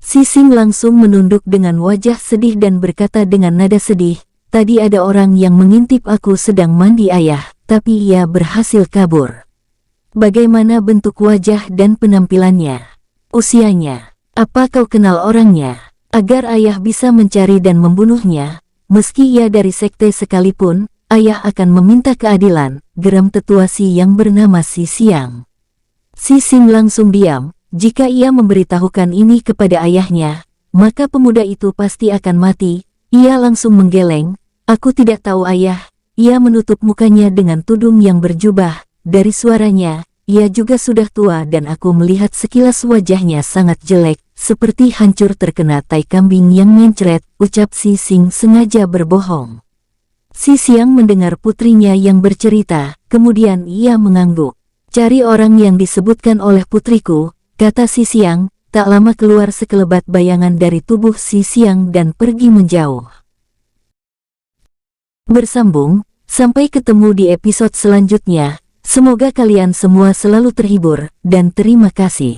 Sising langsung menunduk dengan wajah sedih dan berkata dengan nada sedih, "Tadi ada orang yang mengintip aku sedang mandi ayah, tapi ia berhasil kabur." "Bagaimana bentuk wajah dan penampilannya? Usianya? Apa kau kenal orangnya? Agar ayah bisa mencari dan membunuhnya, meski ia dari sekte sekalipun, ayah akan meminta keadilan," geram tetua Si yang bernama Si Siang. Sising langsung diam, jika ia memberitahukan ini kepada ayahnya, maka pemuda itu pasti akan mati. Ia langsung menggeleng, "Aku tidak tahu ayah." Ia menutup mukanya dengan tudung yang berjubah, dari suaranya, ia juga sudah tua dan aku melihat sekilas wajahnya sangat jelek, seperti hancur terkena tai kambing yang mencret, ucap Sising sengaja berbohong. Si Siang mendengar putrinya yang bercerita, kemudian ia mengangguk. "Cari orang yang disebutkan oleh putriku," kata Si Siang, tak lama keluar sekelebat bayangan dari tubuh Si Siang dan pergi menjauh. Bersambung, sampai ketemu di episode selanjutnya. Semoga kalian semua selalu terhibur, dan terima kasih.